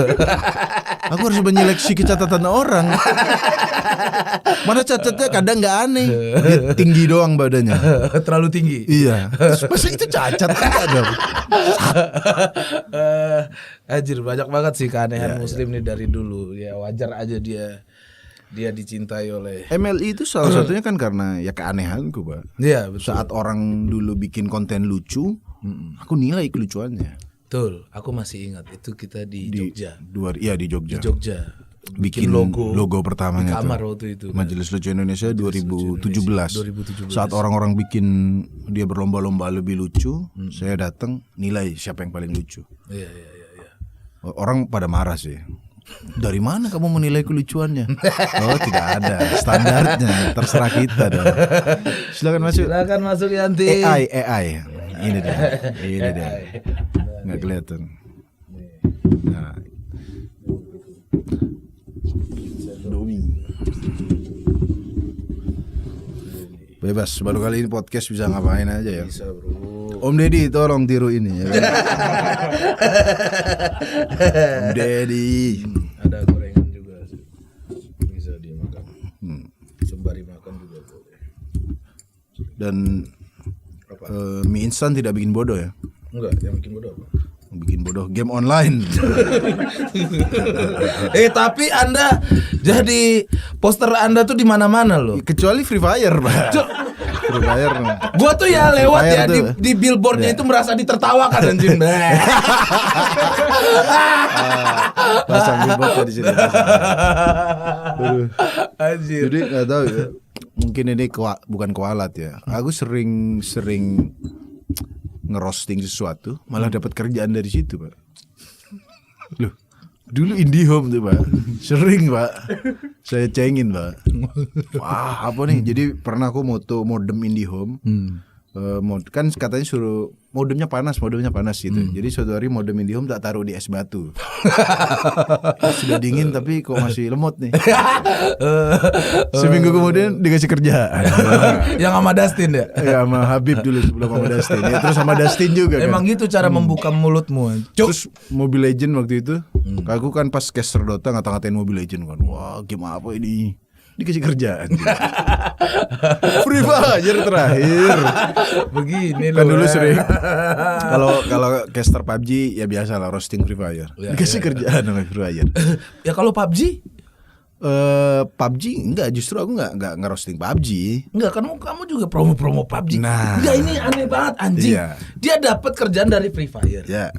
aku harus menyeleksi kecatatan orang. Mana cacatnya kadang gak aneh. Dia tinggi doang badannya. Terlalu tinggi. Iya. Masa itu cacat kan dong. Anjir banyak banget sih keanehan muslim nih dari dulu. Ya wajar aja dia dicintai oleh MLI itu salah satunya kan karena ya keanehanku, Pak. Iya betul. Saat orang dulu bikin konten lucu, aku nilai kelucuannya. Betul, aku masih ingat itu kita di Jogja. Iya di Jogja. Di Jogja. bikin logo pertamanya di kamar waktu itu. Majelis Lucu Indonesia 2017. Saat orang-orang bikin dia berlomba-lomba lebih lucu, saya datang nilai siapa yang paling lucu. Iya. Orang pada marah sih. Dari mana kamu menilai kelucuannya? Oh, tidak ada standarnya, terserah kita dong. Silakan masuk Yanti. AI. Ini dia. Nggak kelihatan. Nah. Domi. Bebas, baru kali ini podcast bisa ngapain aja ya. Bisa, bro. Om Deddy tolong tiru ini ya. Om Deddy. Ada gorengan juga sih. Bisa dimakan. Sembari makan juga boleh. Dan mie instan tidak bikin bodoh ya? Enggak, yang bikin bodoh apa? Bikin bodoh game online. Tapi Anda jadi poster Anda tuh di mana-mana loh. Kecuali Free Fire, Pak. Free Fire. Gua tuh ya lewat ya di billboardnya itu merasa ditertawakan anjing. Pasang billboard di sini. Anjir. Jadi nggak tahu ya. Mungkin ini bukan kualat ya. Aku sering ngerosting sesuatu, malah dapat kerjaan dari situ, Pak. Loh, dulu IndiHome tuh, Pak. Sering, Pak. Saya cengin, Pak. Wah, apa nih? Jadi pernah aku moto modem IndiHome. Kan katanya suruh modemnya panas gitu. Jadi suatu hari modem IndiHome tak taruh di es batu. Sudah dingin tapi kok masih lemot nih. Seminggu kemudian dikasih kerjaan. Yang sama Dustin ya? Ya sama Habib dulu sebelum sama Dustin. Ya, terus sama Dustin juga. Emang kan? gitu cara membuka mulutmu. Terus Mobile Legend waktu itu, aku kan pas caster Dota ngata-ngatain Mobile Legend kan. Wah, game apa ini? Dikasih kerjaan. Free Fire terakhir. Begini Kan loh. dulu sering kalau caster PUBG ya biasa lah roasting Free Fire. Dikasih kerjaan sama Free Fire. Ya kalau PUBG? PUBG enggak, justru aku enggak roasting PUBG. Enggak, kamu juga promo PUBG. Nah. Enggak, ini aneh banget anjing. Iya. Dia dapat kerjaan dari Free Fire. Ya.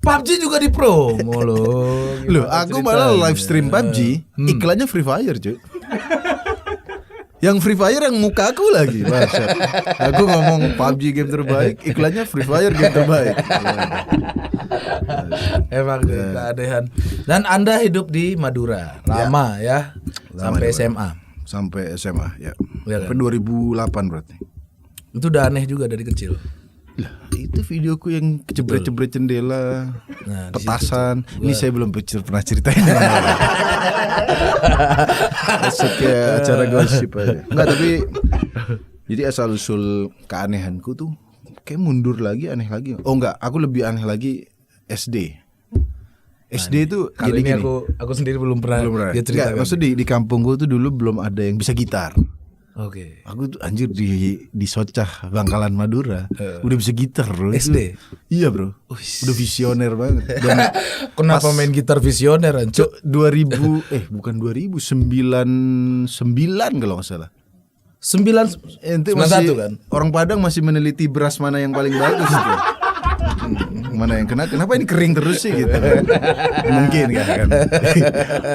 PUBG juga di promo loh. Loh, aku malah live stream PUBG, iklannya Free Fire, cuy. Yang Free Fire yang muka aku lagi, Bangsat. Aku ngomong PUBG game terbaik, iklannya Free Fire game terbaik. Emang keanehan. Dan Anda hidup di Madura lama ya, sampai SMA. Sampai SMA ya. Ya kan? Sampai 2008 berarti. Itu udah aneh juga dari kecil. Lah, itu videoku yang kejebret-jebret jendela, petasan. Ini saya belum pernah ceritain. Masuk ke acara gosip aja. Enggak, tapi jadi asal usul keanehanku tuh kayak mundur lagi, aneh lagi. Oh enggak, aku lebih aneh lagi SD. SD itu Kali jadi ini gini. aku sendiri belum pernah dia ceritakan. Enggak, maksud di kampungku tuh dulu belum ada yang bisa gitar. Oke. Aku tuh anjir di Socah Bangkalan Madura udah bisa gitar bro. SD? Iya bro. Udah visioner banget. Dan Kenapa main gitar visioner anco? 2000 bukan 2000 99 kalau nggak salah. 91 kan? Orang Padang masih meneliti beras mana yang paling bagus itu. Mana yang kenapa ini kering terus sih gitu. Mungkin kan.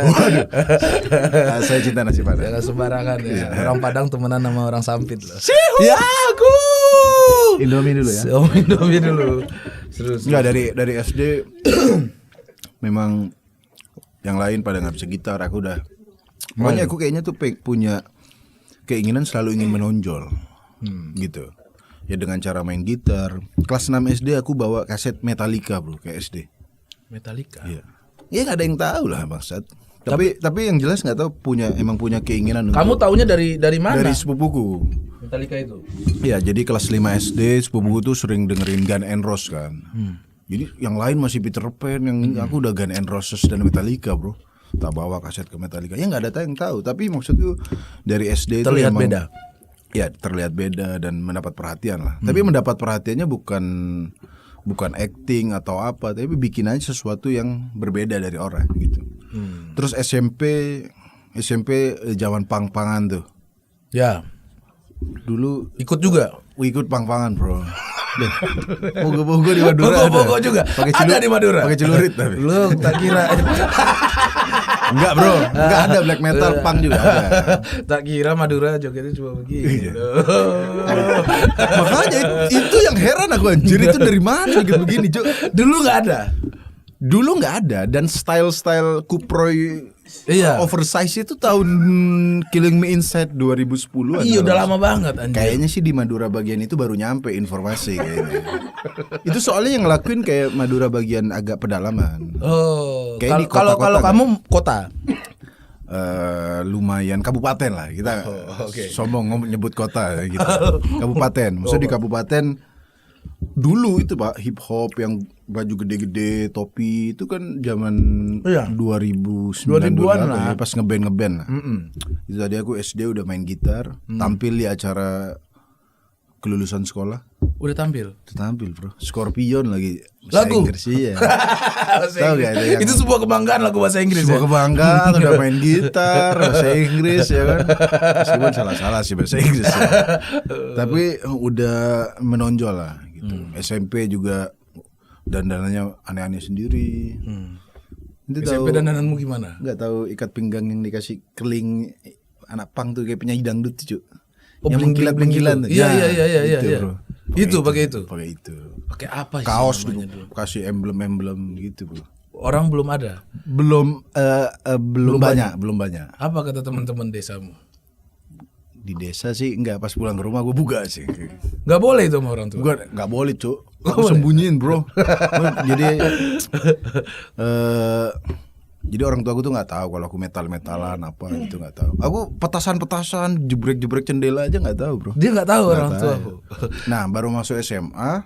Waduh. Saya cinta nasi Padang. Jangan sembarangan ya. Orang Padang temenan sama orang Sampit loh. Ya aku. Indomie dulu ya. Indomie dulu. Terus. Enggak, dari SD memang yang lain pada nggak bisa gitar, aku udah. Makanya aku kayaknya tuh punya keinginan selalu ingin menonjol. Gitu. Ya dengan cara main gitar. Kelas 6 SD aku bawa kaset Metallica bro ke SD. Metallica. Iya. Ya nggak ada yang tahu lah maksud. Tapi yang jelas nggak tahu emang punya keinginan. Kamu taunya dari mana? Dari sepupuku. Metallica itu. Iya, jadi kelas 5 SD sepupuku tuh sering dengerin Guns N' Roses kan. Jadi yang lain masih Peter Pan, yang aku udah Guns N' Roses dan Metallica bro. Tak bawa kaset ke Metallica. Ya nggak ada yang tahu. Tapi maksudku dari SD terlihat itu emang, beda. Ya terlihat beda dan mendapat perhatian lah. Tapi mendapat perhatiannya bukan acting atau apa, tapi bikin aja sesuatu yang berbeda dari orang gitu. Terus SMP zaman pang-pangan tuh. Ya. Dulu ikut juga. Ikut pang-pangan bro. Pogo-pogo di Madura. Pogo juga. Ada di Madura. Pakai celurit tapi. Lu tak kira. Enggak bro, enggak ada black metal, punk juga ada. Tak kira Madura jogetnya cuma begini. Makanya itu yang heran aku anjir, itu dari mana begini Cuk? Dulu nggak ada. Dulu nggak ada, dan style kuproy oversize itu tahun Killing Me Inside 2010-an. Iya udah lama banget anjir. Kayaknya sih di Madura bagian itu baru nyampe informasi kayaknya. Itu soalnya yang ngelakuin kayak Madura bagian agak pedalaman. Oh, kayak kalau kamu kota? Lumayan kabupaten lah kita. Sombong nyebut kota gitu. Kabupaten. Maksudnya di kabupaten dulu itu Pak, hip hop yang baju gede-gede, topi itu kan zaman 2000-an lah, pas ngeband lah. Itu tadi aku SD udah main gitar, tampil di acara kelulusan sekolah. Udah tampil bro. Scorpion lagi. Lagu Inggris, iya. Tahu gak itu? Itu sebuah kebanggaan lagu bahasa Inggris. Sebuah kebanggaan udah main gitar bahasa Inggris ya kan. Meskipun salah-salah sih bahasa Inggris ya. Tapi udah menonjol lah gitu. SMP juga dandanannya aneh-aneh sendiri. SMP dandananmu gimana? Enggak tahu ikat pinggang yang dikasih keling anak pang tuh kayak penyanyi dangdut tuh, Cuk. Oh, yang mengkilat-mengkilat. Iya. Bro. Itu pakai itu. Pakai apa sih? Kaos dulu, kasih emblem-emblem gitu, Bro. Orang belum ada. Belum banyak. Apa kata teman-teman desamu? Di desa sih enggak, pas pulang ke rumah gue buka sih. Enggak boleh itu sama orang tua. Gue enggak boleh, Cuk. Aku sembunyiin, Bro. Jadi orang tua aku tuh nggak tahu kalau aku metalan apa gitu, nggak tahu. Aku petasan jebrek jendela aja nggak tahu, Bro. Dia nggak tahu orang tua aku. Nah baru masuk SMA,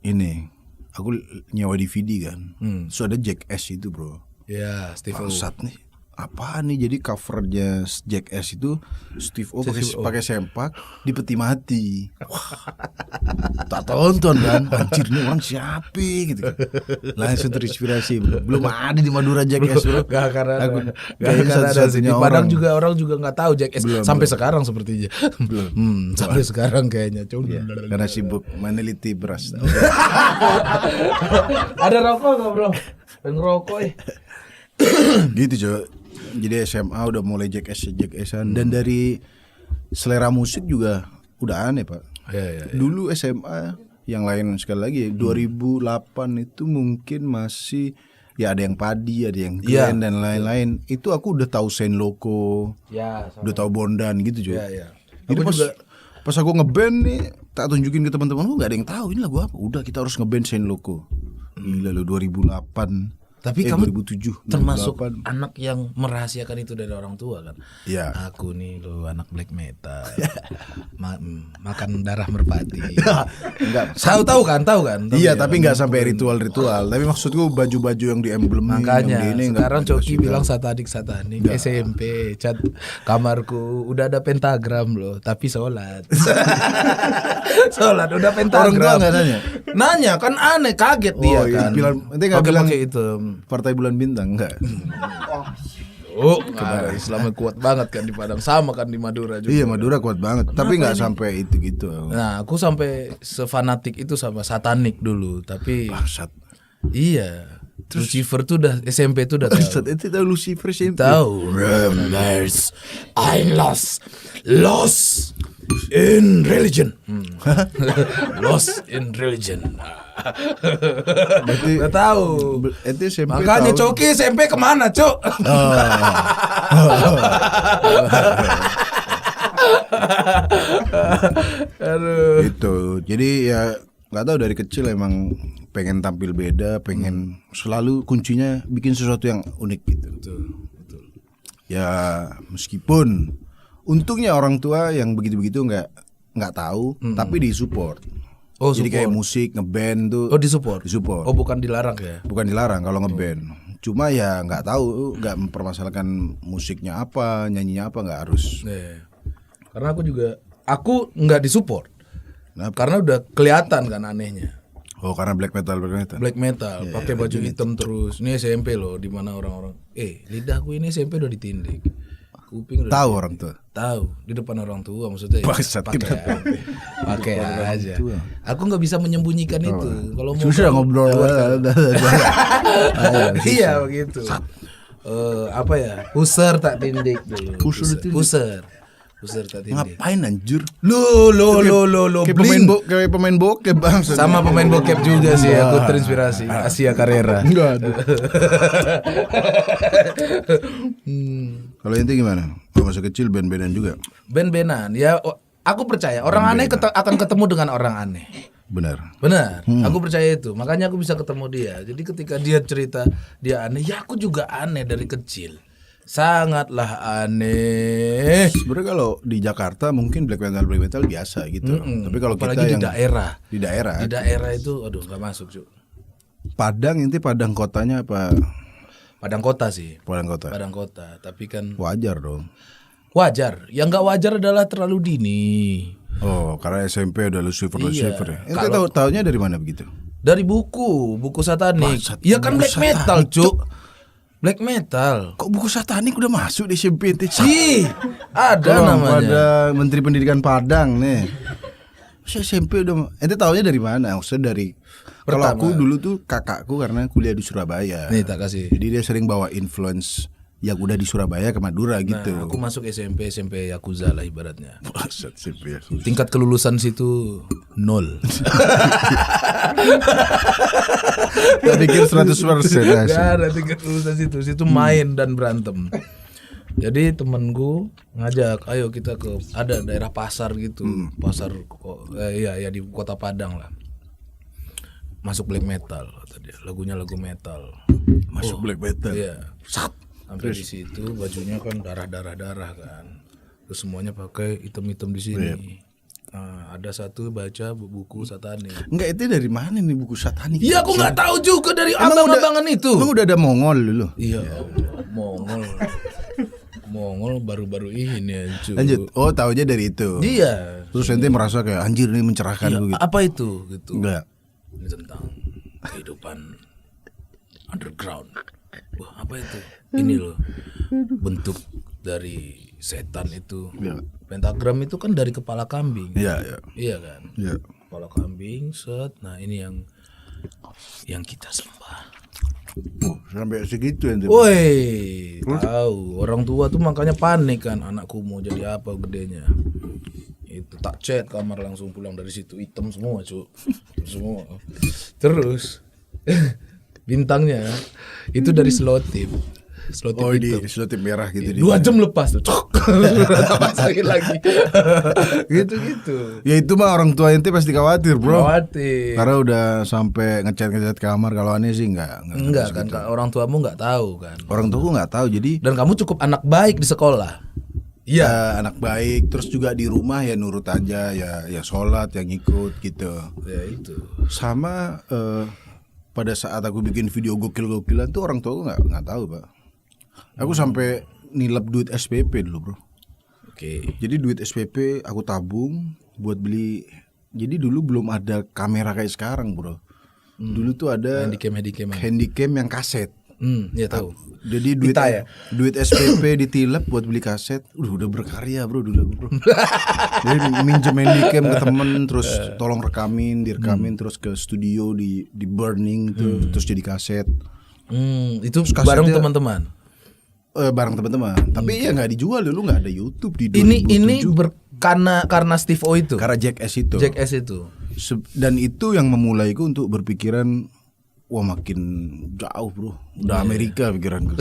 ini aku nyewa DVD kan. So ada Jackass itu, Bro. Ya, Steve O. Bangsat nih. Apaan nih, jadi covernya Jackass itu Steve O pakai sempak di peti mati. Tak tonton kan, anjir nih orang siapa gitu. Langsung terinspirasi, Bro. Belum ada di Madura Jackass, Bro. Gak karena ada di Padang juga orang juga nggak tahu Jackass sampai sekarang sepertinya. Belum. Sampai sekarang kayaknya karena sibuk meneliti beras. Ada rokok nggak, Bro? Pengen ngerokok gitu, Cok. Jadi SMA udah mulai Jackassan dan dari selera musik juga udah aneh, Pak. Ya. Dulu SMA yang lain sekali lagi 2008 itu mungkin masih ya ada yang Padi, ada yang Glenn dan lain-lain. Itu aku udah tahu Saint Loco. Ya, udah tahu Bondan gitu, Cok. Ya. Jadi pas aku ngeband nih, tak tunjukin ke teman-temanku, nggak ada yang tahu ini lagu apa. Udah kita harus ngeband Saint Loco. Gila lo 2008. Tapi kamu 2007, termasuk 2008. anak yang merahasiakan itu dari orang tua kan? Iya. Aku nih lo anak black metal, makan darah merpati. Enggak. Tahu kan? Iya, tapi nggak sampai ritual. Tapi maksudku baju-baju yang diemblem. Makanya yang sekarang Coki bilang satanik. SMP cat kamarku udah ada pentagram loh, tapi sholat. Sholat udah pentagram. Orang tua nggak nanya? Nanya kan aneh, kaget dia kan. Nanti nggak bilang itu. Partai Bulan Bintang enggak? Islamnya kuat banget kan di Padang, sama kan di Madura juga. Iya, Madura kuat banget. Tapi nggak sampai itu gitu. Nah, aku sampai sefanatik itu sama satanik dulu, tapi bangsat. Iya. Lucifer tuh udah SMP tuh udah tahu. Itu tahu Lucifer SMP. Tahu. I lost in religion. Lost in religion. Nggak tahu. Itu SMP. Makanya Coki SMP kemana, Cok? Aduh. Itu. Jadi ya nggak tahu, dari kecil emang pengen tampil beda, pengen selalu kuncinya bikin sesuatu yang unik gitu. Betul. Ya meskipun untungnya orang tua yang begitu-begitu nggak tahu, tapi disupport. Oh, jadi support. kayak musik ngeband tuh. Oh, disupport. Oh, bukan dilarang ya? Bukan dilarang kalau ngeband. Cuma ya nggak tahu, nggak mempermasalahkan musiknya apa, nyanyinya apa, nggak harus. Karena aku nggak disupport. Karena udah kelihatan kan anehnya. Oh, karena black metal. Black metal, pakai baju hitam terus. Ini SMP loh, di mana orang-orang lidahku ini SMP udah ditindik. kuping. Tahu orang tua. Tahu di depan orang tua maksudnya. Bangsat, pakai aja. Aku nggak bisa menyembunyikan itu. Kalau mau susah ngobrol. Iya begitu. Apa ya? Puser tak tindik dulu. Puser tak tindik. Ngapain anjir? Lo. Kayak pemain bokep bangsa. Sama pemain bokep juga sih. Aku terinspirasi Asia Carrera. Enggak ada. Kalau ente gimana? Kalau masa kecil band-bandan juga? Band-bandan ya. Aku percaya orang aneh akan ketemu dengan orang aneh. Benar. Aku percaya itu. Makanya aku bisa ketemu dia. Jadi ketika dia cerita dia aneh, ya aku juga aneh dari kecil. Sangatlah aneh. Sebenarnya kalau di Jakarta mungkin black metal biasa gitu. Tapi kalau kita apalagi yang di daerah itu aduh nggak masuk, Cuk. Padang kotanya apa? Padang kota sih. Padang kota. Tapi kan wajar dong. Wajar. Yang nggak wajar adalah terlalu dini. Oh, karena SMP udah Lucifer ya. Ente tahunya dari mana begitu? Dari buku satanik. Iya kan black metal, Cuk. Black metal. Kok buku satanik udah masuk di SMP ente? Ada namanya. Ada Menteri Pendidikan Padang nih. SMP udah. Ente tahunya dari mana? Maksudnya dari. Kalau aku dulu tuh kakakku karena kuliah di Surabaya. Nih tak kasih. Jadi dia sering bawa influence yang udah di Surabaya ke Madura gitu. Nah, aku masuk SMP Yakuza lah ibaratnya. Tingkat kelulusan situ 0. Tak pikir 100%. Gak ada tingkat kelulusan situ main dan berantem. Jadi temenku ngajak, ayo kita ada daerah pasar gitu, pasar ya di kota Padang lah. Masuk black metal kata dia, lagunya lagu metal. Masuk black metal. Iya. Sampai di situ bajunya kan darah kan. Terus semuanya pakai hitam-hitam di sini. Nah, ada satu baca buku satanik. Enggak, itu dari mana nih buku satanik? Iya, aku nggak tahu juga dari abang-abangan itu. Emang udah ada Mongol dulu? Iya, Mongol baru-baru ini anjir. Lanjut. Oh, taunya dari itu. Iya. Terus ente merasa kayak anjir nih mencerahkan gitu. Apa itu gitu? Enggak. Ini tentang kehidupan underground. Wah, apa itu? Ini loh bentuk dari setan itu. Ya. Pentagram itu kan dari kepala kambing. Iya. Iya kan? Iya. Kepala kambing set. Nah, ini yang kita sembah. Sampai segitu ente. Woi, tahu. Orang tua tuh makanya panik kan, anakku mau jadi apa gedenya. Itu tak chat kamar langsung pulang dari situ hitam semua, Cuk. Semua. Terus bintangnya itu dari selotip. Oh, ini selotip merah gitu. 2 jam lepas tuh. Pasangin lagi. Gitu. Ya itu mah orang tua ente pasti khawatir, bro. Khawatir. Karena udah sampai ngecat kamar. Kalau aneh sih enggak kan orang tuamu enggak tahu kan. Orang tuaku enggak tahu. Jadi dan kamu cukup anak baik di sekolah. Iya, anak baik. Terus juga di rumah ya nurut aja, ya sholat, yang ikut gitu. Ya itu. Sama pada saat aku bikin video gokil-gokilan tuh orang tua aku nggak tahu, Pak. Aku sampai nilap duit SPP dulu, bro. Oke. Jadi duit SPP aku tabung buat beli. Jadi dulu belum ada kamera kayak sekarang, bro. Dulu tuh ada handycam yang kaset. Ya tahu. Jadi duit SPP ditilap buat beli kaset. Udah berkarya, bro, dulu, bro. Jadi minjem handycam ke temen, terus tolong direkamin terus ke studio di burning tuh, terus jadi kaset. Itu bareng teman-teman. Bareng teman-teman. Tapi ya nggak dijual dulu, nggak ada YouTube di 2007. Ini karena Steve O itu. Karena Jackass itu. Dan itu yang memulaiku untuk berpikiran, wah makin jauh, bro. Udah Amerika pikiranku.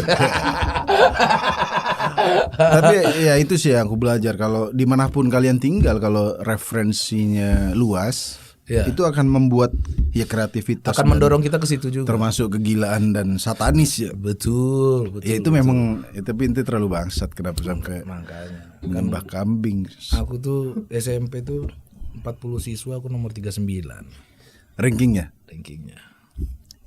Tapi ya itu sih yang aku belajar. Kalau dimanapun kalian tinggal, kalau referensinya luas, itu akan membuat ya kreativitas, akan mendorong kita ke situ juga. Termasuk kegilaan dan satanis ya. Betul. Ya itu memang tapi ente terlalu bangsat kenapa sampai makanya menyembah kambing. Aku tuh SMP tuh 40 siswa, aku nomor 39. Rankingnya.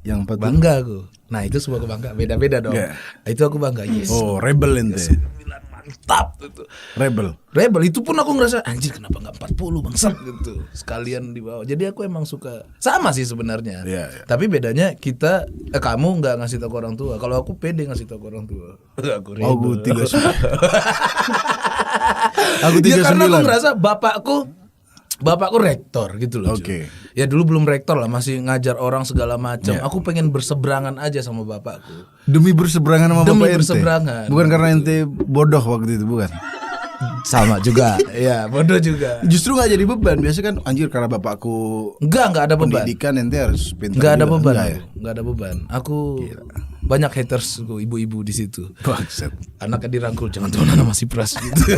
Yang 40. Bangga aku. Nah, itu sebuah kebanggaan. Beda-beda dong. Itu aku bangga. Yes. Oh, rebel ente. 9 mantap itu. Rebel itu pun aku ngerasa anjir kenapa nggak 40 bangsat gitu. Sekalian di bawah. Jadi aku emang suka sama sih sebenarnya. Tapi bedanya kamu nggak ngasih tahu ke orang tua. Kalau aku pede ngasih tahu ke orang tua. Aku rebel. Aku 39. Ya karena aku ngerasa bapakku rektor gitu loh. Ya dulu belum rektor lah, masih ngajar orang segala macam. Aku pengen berseberangan aja sama bapakku. Demi berseberangan sama bapak ente. Berseberangan. Bukan karena ente bodoh waktu itu, bukan? Sama juga. Ya, bodoh juga. Justru nggak jadi beban. Biasa kan anjir karena bapakku nggak ada beban. Pendidikan ente harus pintar. Nggak ada beban. Nggak ada beban. Aku banyak haters ibu-ibu di situ. Anaknya dirangkul jangan tuh anak masih pras gitu.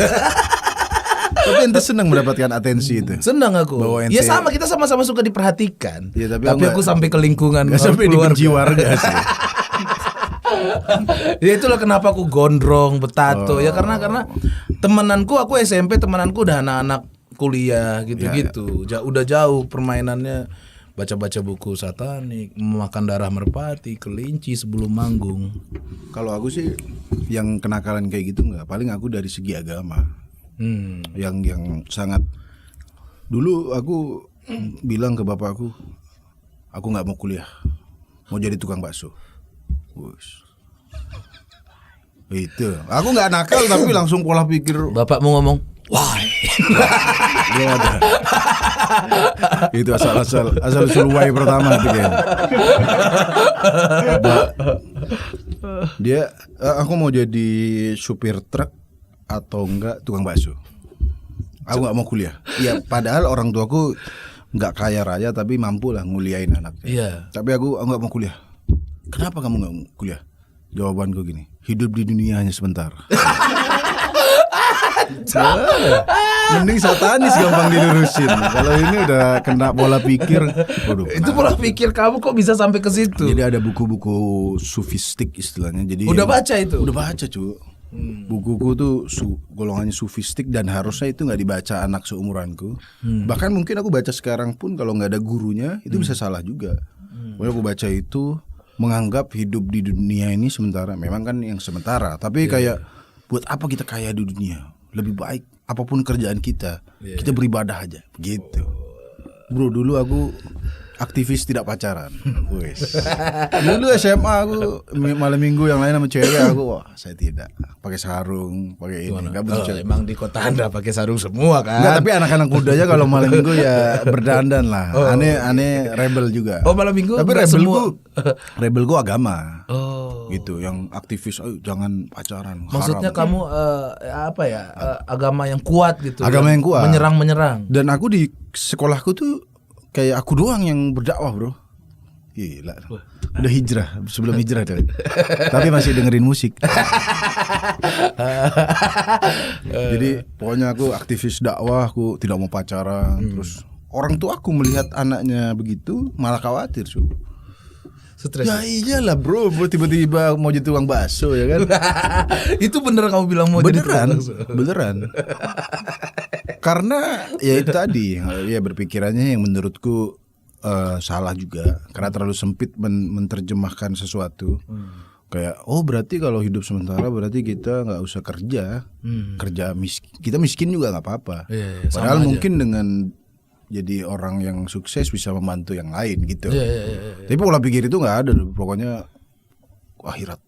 Tapi ente senang mendapatkan atensi itu. Senang aku. Ya sama, kita sama-sama suka diperhatikan. Ya, tapi aku sampai ke lingkungan, sampai dibenci warga sih. Ya itulah kenapa aku gondrong, betato. Ya karena temenanku, aku SMP temenanku udah anak-anak kuliah gitu-gitu. Udah jauh permainannya, baca-baca buku satanik, memakan darah merpati, kelinci sebelum manggung. Kalau aku sih yang kenakalan kayak gitu nggak. Paling aku dari segi agama. Yang sangat dulu aku bilang ke bapakku, aku nggak mau kuliah, mau jadi tukang bakso. Itu aku nggak nakal tapi langsung pola pikir. Bapakmu ngomong why? Itu asal why pertama itu kan. Dia aku mau jadi supir truk atau enggak tukang bakso. Aku nggak mau kuliah. Ya padahal orang tuaku nggak kaya raya tapi mampu lah nguliain anaknya. Iya. Tapi aku nggak mau kuliah. Kenapa kamu nggak mau kuliah? Jawabanku gini, hidup di dunia hanya sebentar. Mending satanis gampang dilurusin. Kalau ini udah kena pola pikir. Itu pola pikir kamu kok bisa sampai ke situ? Jadi ada buku-buku sufistik istilahnya. Jadi udah baca itu? Udah baca cu. Bukuku tuh golongannya sufistik dan harusnya itu nggak dibaca anak seumuranku. Bahkan mungkin aku baca sekarang pun kalau nggak ada gurunya itu bisa salah juga. Pokoknya aku baca itu menganggap hidup di dunia ini sementara. Memang kan yang sementara. Tapi kayak buat apa kita kaya di dunia? Lebih baik apapun kerjaan kita, kita beribadah aja. Gitu. Bro, dulu aku aktivis tidak pacaran. Dulu SMA aku malam minggu yang lain sama cewek aku, wah saya tidak pakai sarung, pakai ini. Enggak betul. Emang di kota Anda pakai sarung semua kan? Enggak, tapi anak-anak mudanya kalau malam minggu ya berdandan lah. Aneh rebel juga. Oh malam minggu? Tapi rebelku agama. Gitu, yang aktivis jangan pacaran. Maksudnya kamu agama yang kuat gitu. Agama yang kuat. Menyerang. Dan aku di sekolahku tuh kayak aku doang yang berdakwah bro. Gila. Udah hijrah, sebelum hijrah deh. Tapi masih dengerin musik. Jadi pokoknya aku aktivis dakwah, aku tidak mau pacaran. Terus orang tua aku melihat anaknya begitu malah khawatir cu. Stres. Ya iyalah bro, tiba-tiba mau jadi tukang bakso ya kan. Itu bener kamu bilang mau jadi tukang bakso? Beneran. Karena ya itu tadi, ya berpikirannya yang menurutku salah juga. Karena terlalu sempit menerjemahkan sesuatu. Kayak berarti kalau hidup sementara berarti kita nggak usah kerja. Kita miskin juga nggak apa-apa. Padahal mungkin dengan jadi orang yang sukses bisa membantu yang lain gitu. Tapi pola pikir itu nggak ada. Pokoknya akhirat